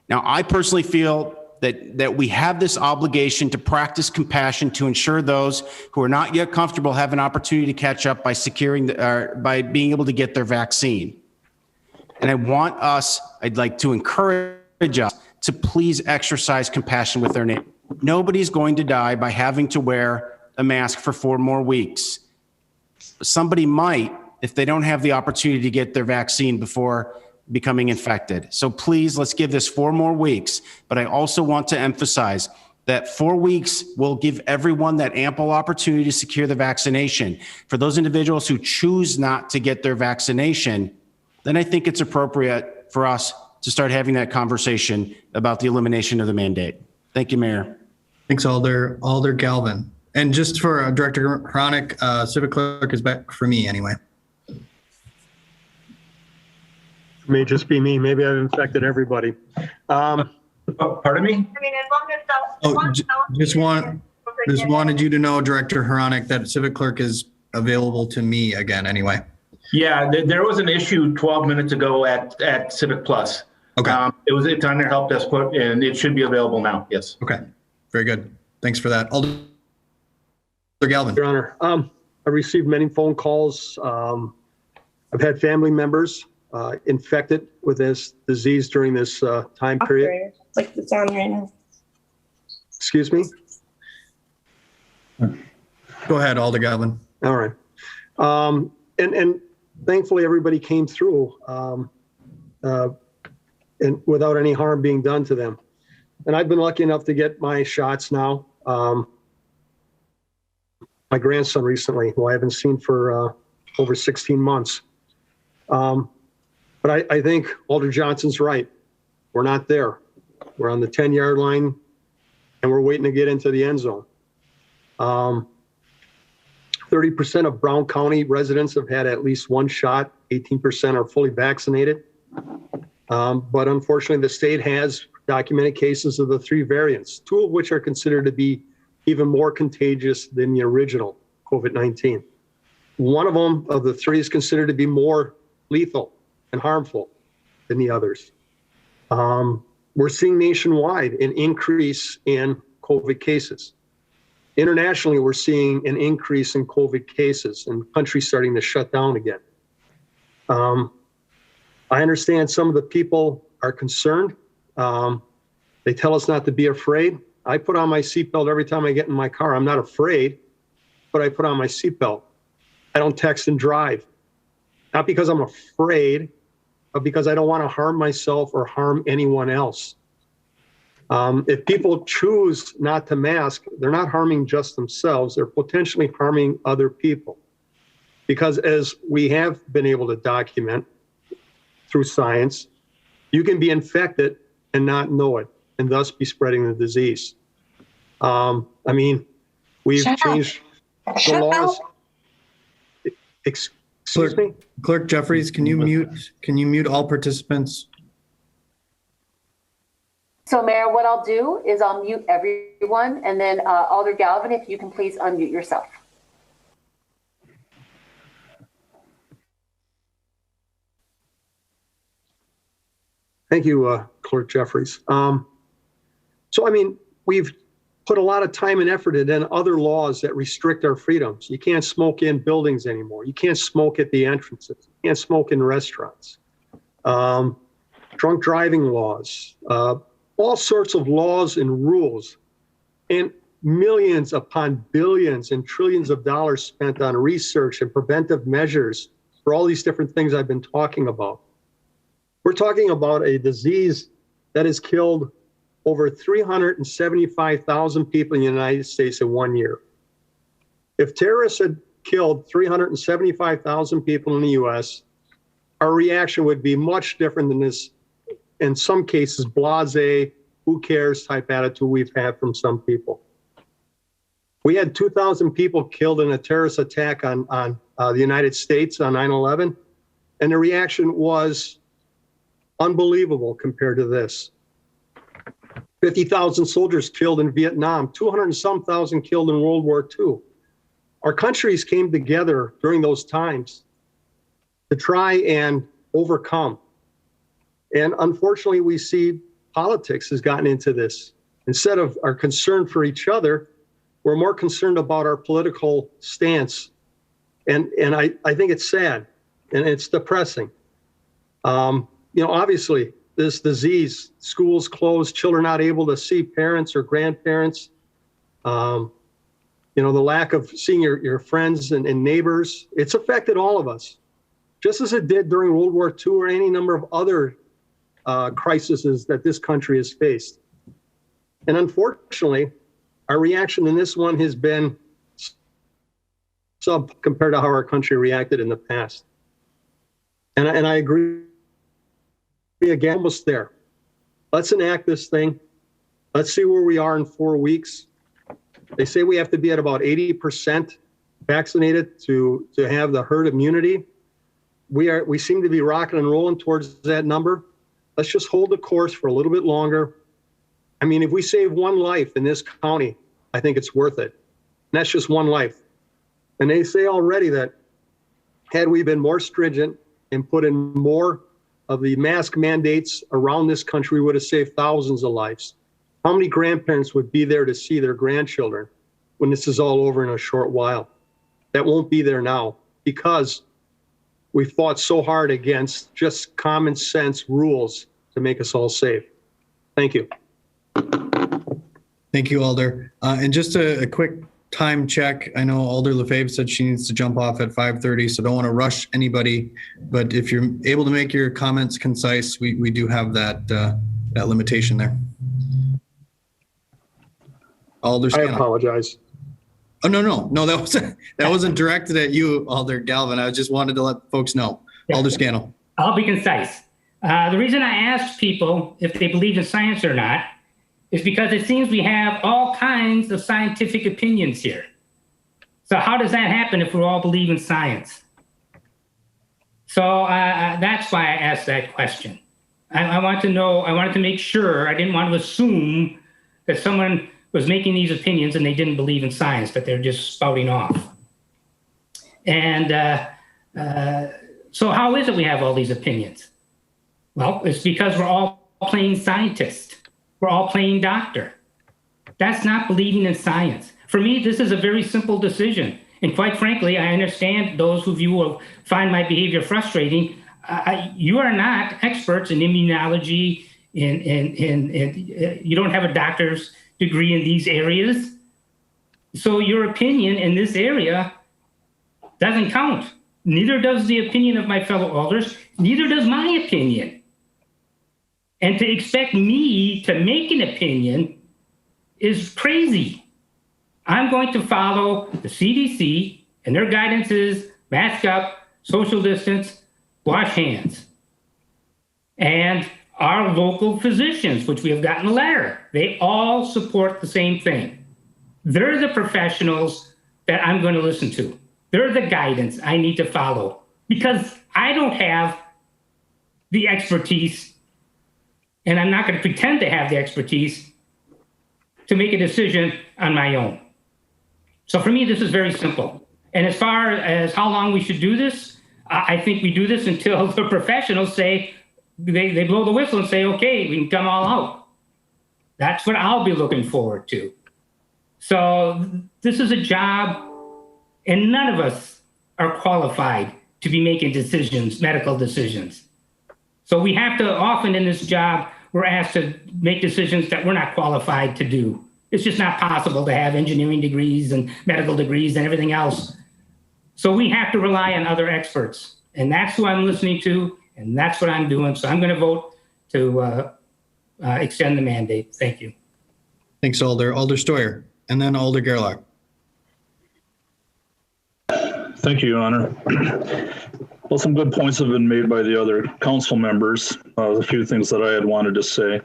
Now, I personally feel that we have this obligation to practice compassion to ensure those who are not yet comfortable have an opportunity to catch up by being able to get their vaccine. And I'd like to encourage us to please exercise compassion with their neighbor. Nobody's going to die by having to wear a mask for 4 more weeks. Somebody might if they don't have the opportunity to get their vaccine before becoming infected. So please, let's give this 4 more weeks. But I also want to emphasize that 4 weeks will give everyone that ample opportunity to secure the vaccination. For those individuals who choose not to get their vaccination, then I think it's appropriate for us to start having that conversation about the elimination of the mandate. Thank you, Mayor. Thanks, Alder Galvin. And just for Director Hronik, Civic Clerk is back for me anyway. It may just be me. Maybe I've infected everybody. Pardon me? Just wanted you to know, Director Hronik, that Civic Clerk is available to me again anyway. Yeah, there was an issue 12 minutes ago at Civic Plus. Okay. It's on their help desk, and it should be available now. Yes. Okay. Very good. Thanks for that. Alder Galvin. Your Honor, I received many phone calls. I've had family members infected with this disease during this time period. Like it's on right now. Excuse me? Go ahead, Alder Galvin. All right. And thankfully everybody came through and without any harm being done to them. And I've been lucky enough to get my shots now. My grandson recently, who I haven't seen for over 16 months. But I think Alder Johnson's right. We're not there. We're on the 10-yard line and we're waiting to get into the end zone. 30% of Brown County residents have had at least 1 shot. 18% are fully vaccinated. But unfortunately, the state has documented cases of the 3 variants, 2 of which are considered to be even more contagious than the original COVID-19. One of them, of the three, is considered to be more lethal and harmful than the others. We're seeing nationwide an increase in COVID cases. Internationally, we're seeing an increase in COVID cases and countries starting to shut down again. I understand some of the people are concerned. They tell us not to be afraid. I put on my seatbelt every time I get in my car. I'm not afraid, but I put on my seatbelt. I don't text and drive. Not because I'm afraid, but because I don't want to harm myself or harm anyone else. If people choose not to mask, they're not harming just themselves, they're potentially harming other people. Because as we have been able to document through science, you can be infected and not know it, and thus be spreading the disease. I mean, we've changed the laws. Excuse me? Clerk Jeffries, can you mute all participants? So Mayor, what I'll do is I'll mute everyone, and then Alder Galvin, if you can please unmute yourself. Thank you, Clerk Jeffries. So, I mean, we've put a lot of time and effort in other laws that restrict our freedoms. You can't smoke in buildings anymore. You can't smoke at the entrances. You can't smoke in restaurants. Drunk driving laws, all sorts of laws and rules, and millions upon billions and trillions of dollars spent on research and preventive measures for all these different things I've been talking about. We're talking about a disease that has killed over 375,000 people in the United States in 1 year. If terrorists had killed 375,000 people in the US, our reaction would be much different than this, in some cases, blasé, who cares type attitude we've had from some people. We had 2,000 people killed in a terrorist attack on the United States on 9/11, and the reaction was unbelievable compared to this. 50,000 soldiers killed in Vietnam, 200 and some thousand killed in World War II. Our countries came together during those times to try and overcome. And unfortunately, we see politics has gotten into this. Instead of our concern for each other, we're more concerned about our political stance. And I think it's sad and it's depressing. You know, obviously, this disease, schools closed, children not able to see parents or grandparents, you know, the lack of seeing your friends and neighbors, it's affected all of us, just as it did during World War II or any number of other crises that this country has faced. And unfortunately, our reaction in this one has been sub compared to how our country reacted in the past. And I agree. Again, almost there. Let's enact this thing. Let's see where we are in 4 weeks. They say we have to be at about 80% vaccinated to have the herd immunity. We seem to be rocking and rolling towards that number. Let's just hold the course for a little bit longer. I mean, if we save one life in this county, I think it's worth it. And that's just one life. And they say already that had we been more stringent and put in more of the mask mandates around this country, we would have saved thousands of lives. How many grandparents would be there to see their grandchildren when this is all over in a short while? That won't be there now because we fought so hard against just common sense rules to make us all safe. Thank you. Thank you, Alder. And just a quick time check. I know Alder Lefebvre said she needs to jump off at 5:30, so don't want to rush anybody. But if you're able to make your comments concise, we do have that limitation there. Alder Scannell. I apologize. Oh, no, that wasn't directed at you, Alder Galvin. I just wanted to let folks know. Alder Scannell. I'll be concise. The reason I asked people if they believe in science or not is because it seems we have all kinds of scientific opinions here. So how does that happen if we all believe in science? So that's why I asked that question. I want to know, I wanted to make sure, I didn't want to assume that someone was making these opinions and they didn't believe in science, but they're just spouting off. And so how is it we have all these opinions? Well, it's because we're all playing scientist. We're all playing doctor. That's not believing in science. For me, this is a very simple decision. And quite frankly, I understand those who find my behavior frustrating. You are not experts in immunology, and you don't have a doctor's degree in these areas. So your opinion in this area doesn't count. Neither does the opinion of my fellow alders, neither does my opinion. And to expect me to make an opinion is crazy. I'm going to follow the CDC, and their guidance is mask up, social distance, wash hands. And our local physicians, which we have gotten a letter, they all support the same thing. They're the professionals that I'm going to listen to. They're the guidance I need to follow because I don't have the expertise, and I'm not going to pretend to have the expertise to make a decision on my own. So for me, this is very simple. And as far as how long we should do this, I think we do this until the professionals say, they blow the whistle and say, okay, we can come all out. That's what I'll be looking forward to. So this is a job, and none of us are qualified to be making decisions, medical decisions. So we have to, often in this job, we're asked to make decisions that we're not qualified to do. It's just not possible to have engineering degrees and medical degrees and everything else. So we have to rely on other experts. And that's who I'm listening to, and that's what I'm doing. So I'm going to vote to extend the mandate. Thank you. Thanks, Alder. Alder Steuer, and then Alder Gerlach. Thank you, Your Honor. Well, some good points have been made by the other council members. A few things that I had wanted to say.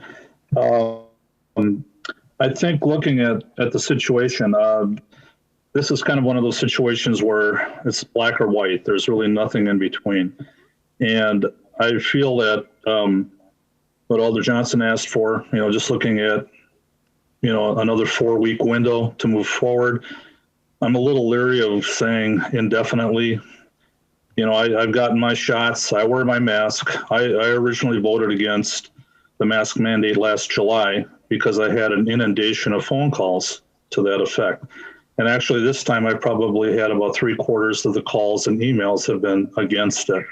I think looking at the situation, this is kind of one of those situations where it's black or white. There's really nothing in between. And I feel that what Alder Johnson asked for, just looking at, another 4-week window to move forward, I'm a little leery of saying indefinitely. I've gotten my shots. I wear my mask. I originally voted against the mask mandate last July because I had an inundation of phone calls to that effect. And actually this time I probably had about 3/4 of the calls and emails have been against it.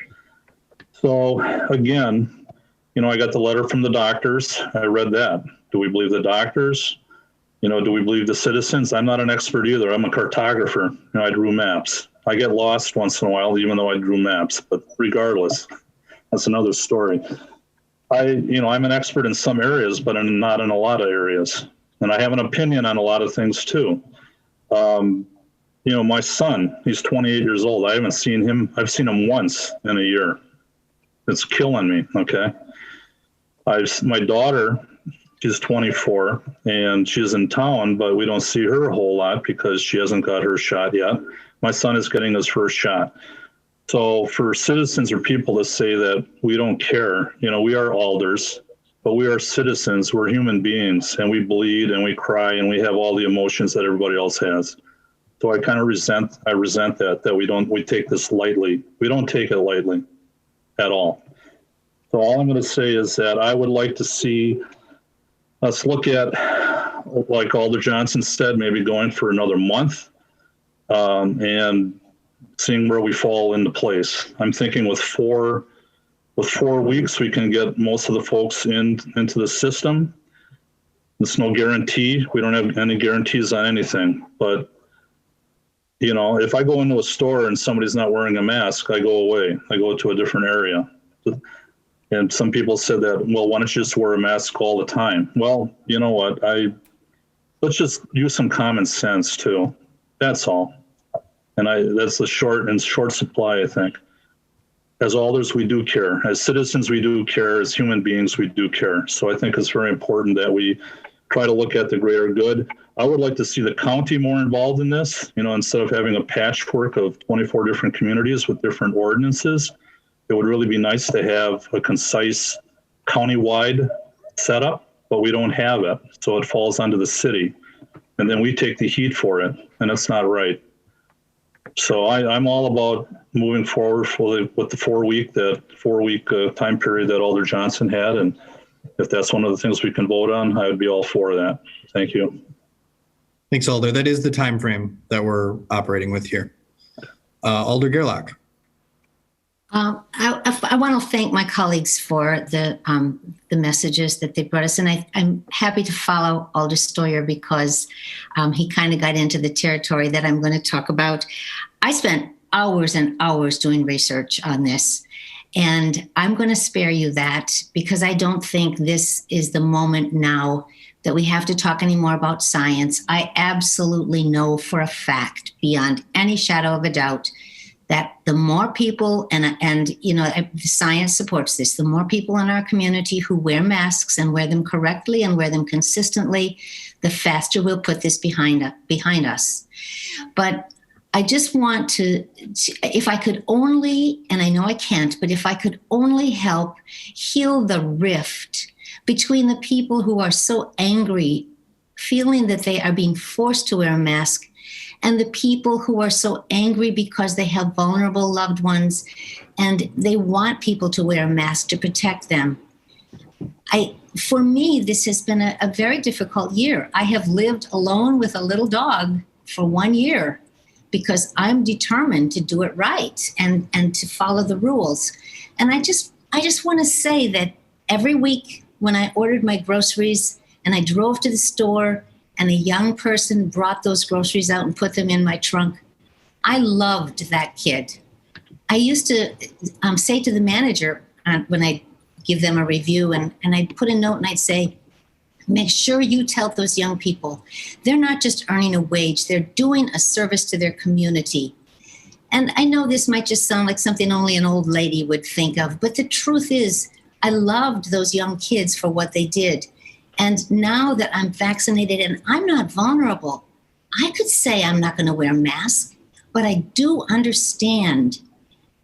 So again, I got the letter from the doctors. I read that. Do we believe the doctors? Do we believe the citizens? I'm not an expert either. I'm a cartographer. I drew maps. I get lost once in a while, even though I drew maps, but regardless, that's another story. I'm an expert in some areas, but I'm not in a lot of areas. And I have an opinion on a lot of things too. My son, he's 28 years old. I haven't seen him. I've seen him once in a year. It's killing me. Okay. My daughter, she's 24 and she's in town, but we don't see her a whole lot because she hasn't got her shot yet. My son is getting his first shot. So for citizens or people to say that we don't care, we are alders, but we are citizens, we're human beings, and we bleed and we cry and we have all the emotions that everybody else has. So I kind of resent that we take this lightly. We don't take it lightly at all. So all I'm going to say is that I would like to see us look at, like Alder Johnson said, maybe going for another month and seeing where we fall into place. I'm thinking with 4 weeks, we can get most of the folks into the system. There's no guarantee. We don't have any guarantees on anything. But, if I go into a store and somebody's not wearing a mask, I go away. I go to a different area. And some people said that, well, why don't you just wear a mask all the time? Well, you know what? Let's just use some common sense too. That's all. And that's the short supply, I think. As alders, we do care. As citizens, we do care. As human beings, we do care. So I think it's very important that we try to look at the greater good. I would like to see the county more involved in this, instead of having a patchwork of 24 different communities with different ordinances. It would really be nice to have a concise countywide setup, but we don't have it. So it falls onto the city. and then we take the heat for it, and it's not right. So I'm all about moving forward with the 4 week time period that Alder Johnson had. And if that's one of the things we can vote on, I would be all for that. Thank you. Thanks, Alder. That is the time frame that we're operating with here. Alder Gerlach. I want to thank my colleagues for the messages that they brought us, and I'm happy to follow Alder Steuer because he kind of got into the territory that I'm going to talk about. I spent hours and hours doing research on this, and I'm going to spare you that because I don't think this is the moment now that we have to talk anymore about science. I absolutely know for a fact, beyond any shadow of a doubt, that the more people, and you know, science supports this, the more people in our community who wear masks and wear them correctly and wear them consistently, the faster we'll put this behind us. But I just want to, if I could only, and I know I can't, but if I could only help heal the rift between the people who are so angry, feeling that they are being forced to wear a mask, and the people who are so angry because they have vulnerable loved ones and they want people to wear a mask to protect them. For me, this has been a very difficult year. I have lived alone with a little dog for 1 year because I'm determined to do it right and to follow the rules. And I just want to say that every week when I ordered my groceries and I drove to the store and a young person brought those groceries out and put them in my trunk, I loved that kid. I used to say to the manager when I give them a review, and I'd put a note and I'd say, make sure you tell those young people, they're not just earning a wage, they're doing a service to their community. And I know this might just sound like something only an old lady would think of, but the truth is, I loved those young kids for what they did. And now that I'm vaccinated and I'm not vulnerable, I could say I'm not going to wear a mask, but I do understand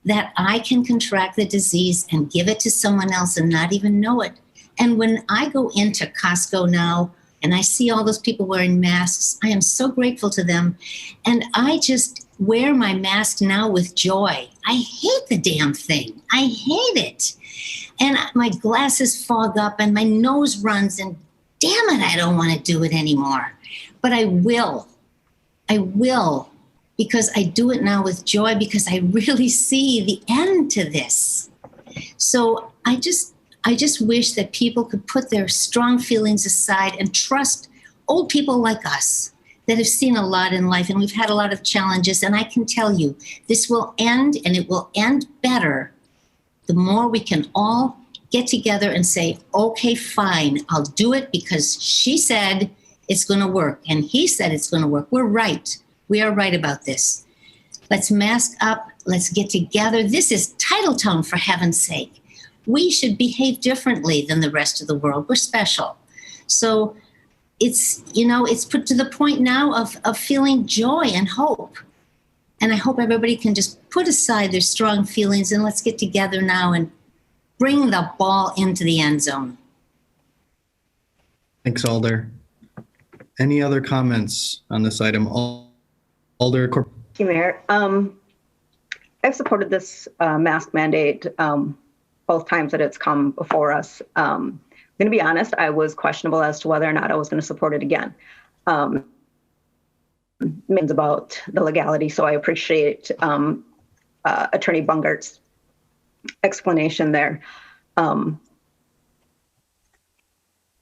that I can contract the disease and give it to someone else and not even know it. And when I go into Costco now and I see all those people wearing masks, I am so grateful to them. And I just wear my mask now with joy. I hate the damn thing. I hate it. And my glasses fog up and my nose runs and damn it, I don't want to do it anymore. But I will, because I do it now with joy because I really see the end to this. So I just wish that people could put their strong feelings aside and trust old people like us that have seen a lot in life and we've had a lot of challenges. And I can tell you, this will end and it will end better the more we can all get together and say, okay, fine, I'll do it because she said it's going to work and he said it's going to work. We're right. We are right about this. Let's mask up. Let's get together. This is Titletown, for heaven's sake. We should behave differently than the rest of the world. We're special. So it's put to the point now of feeling joy and hope. And I hope everybody can just put aside their strong feelings and let's get together now and bring the ball into the end zone. Thanks, Alder. Any other comments on this item? Alder Corp. Thank you, Mayor. I've supported this mask mandate both times that it's come before us. I'm going to be honest, I was questionable as to whether or not I was going to support it again. Means about the legality, so I appreciate Attorney Bungart's explanation there.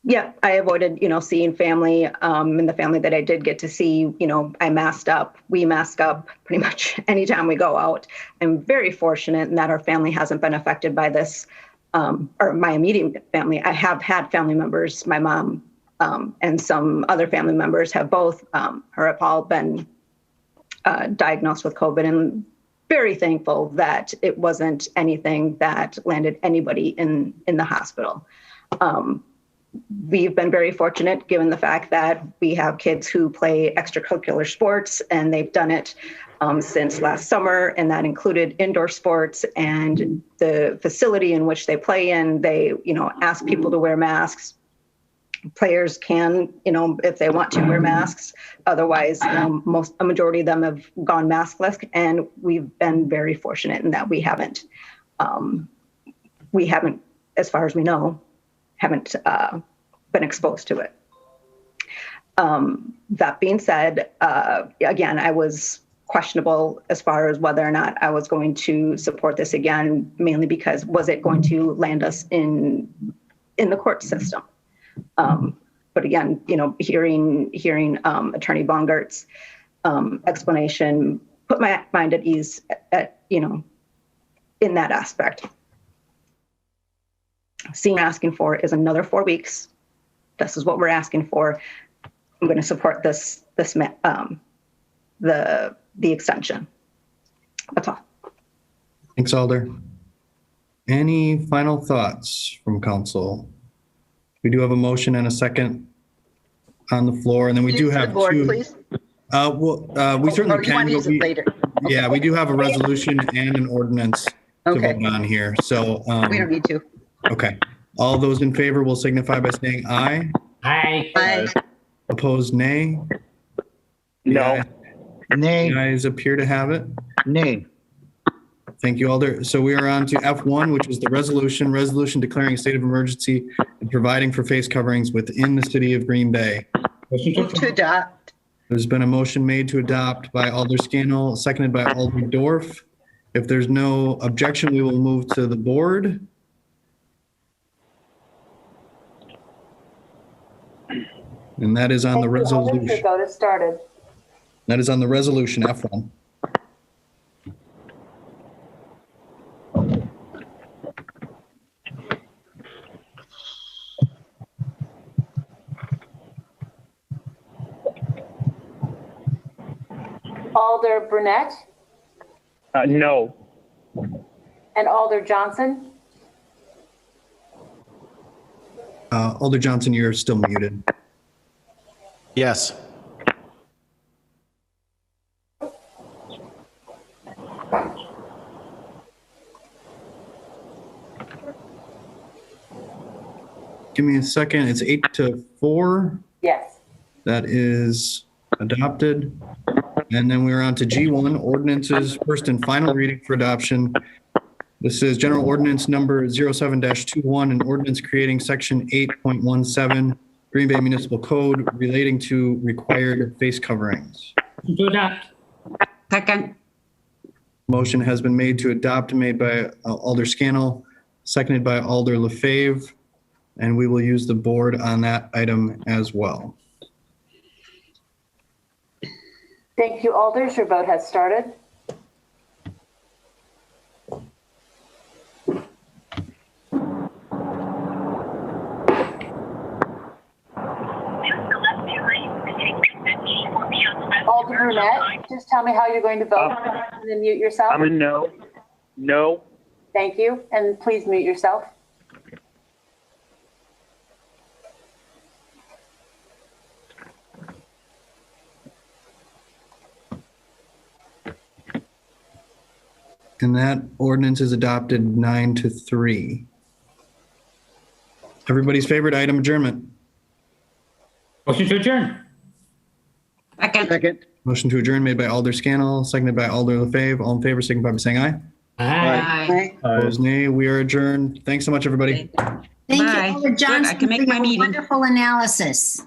Yeah, I avoided, seeing family, and the family that I did get to see, I masked up. We mask up pretty much anytime we go out. I'm very fortunate in that our family hasn't been affected by this, or my immediate family. I have had family members, my mom, and some other family members have both, or have all been diagnosed with COVID, and very thankful that it wasn't anything that landed anybody in the hospital. We've been very fortunate given the fact that we have kids who play extracurricular sports, and they've done it since last summer, and that included indoor sports, and the facility in which they play in, they, ask people to wear masks. Players can, if they want to, wear masks. Otherwise, a majority of them have gone maskless, and we've been very fortunate in that we haven't, as far as we know, haven't been exposed to it. That being said, again, I was questionable as far as whether or not I was going to support this again, mainly because was it going to land us in the court system? But again, hearing Attorney Bongart's explanation put my mind at ease in that aspect. Seeing asking for is another 4 weeks. This is what we're asking for. I'm going to support the extension. That's all. Thanks, Alder. Any final thoughts from council? We do have a motion and a second on the floor, and then we do have two. Please. We certainly you can. want to use it later? Yeah, we do have a resolution and an ordinance to vote on here. So We don't need to. okay. All those in favor will signify by saying aye. Aye. Aye. Opposed, nay. No. Nay. The ayes appear to have it. Nay. Thank you, Alder. So we are on to F1, which is the resolution declaring a state of emergency and providing for face coverings within the city of Green Bay. Move to adopt. There's been a motion made to adopt by Alder Scannell, seconded by Alder Dorf. If there's no objection, we will move to the board. And that is on the resolution. Your vote has started. That is on the resolution, F1. Alder Brunette No. and Alder Johnson. Alder Johnson, you're still muted. Yes. Give me a second. It's 8-4. Yes. That is adopted. And then we're on to G1, ordinances, first and final reading for adoption. This is General Ordinance Number 07-21, an ordinance creating Section 8.17 Green Bay Municipal Code relating to required face coverings. To adopt. Second. Motion has been made to adopt, made by Alder Scannell, seconded by Alder LaFave, and we will use the board on that item as well. Thank you, Alders. Your vote has started. Alder Brunette, just tell me how you're going to vote and then mute yourself. I'm a no. No. Thank you. And please mute yourself. And that ordinance is adopted 9-3. Everybody's favorite item, adjournment. Motion to adjourn. Second. Motion to adjourn made by Alder Scannell, seconded by Alder LaFave. All in favor, signify by saying aye. Aye. Opposed, nay. We are adjourned. Thanks so much, everybody. Thank Bye. you, Alder Good, I Johnson, can make for my your meeting. wonderful analysis.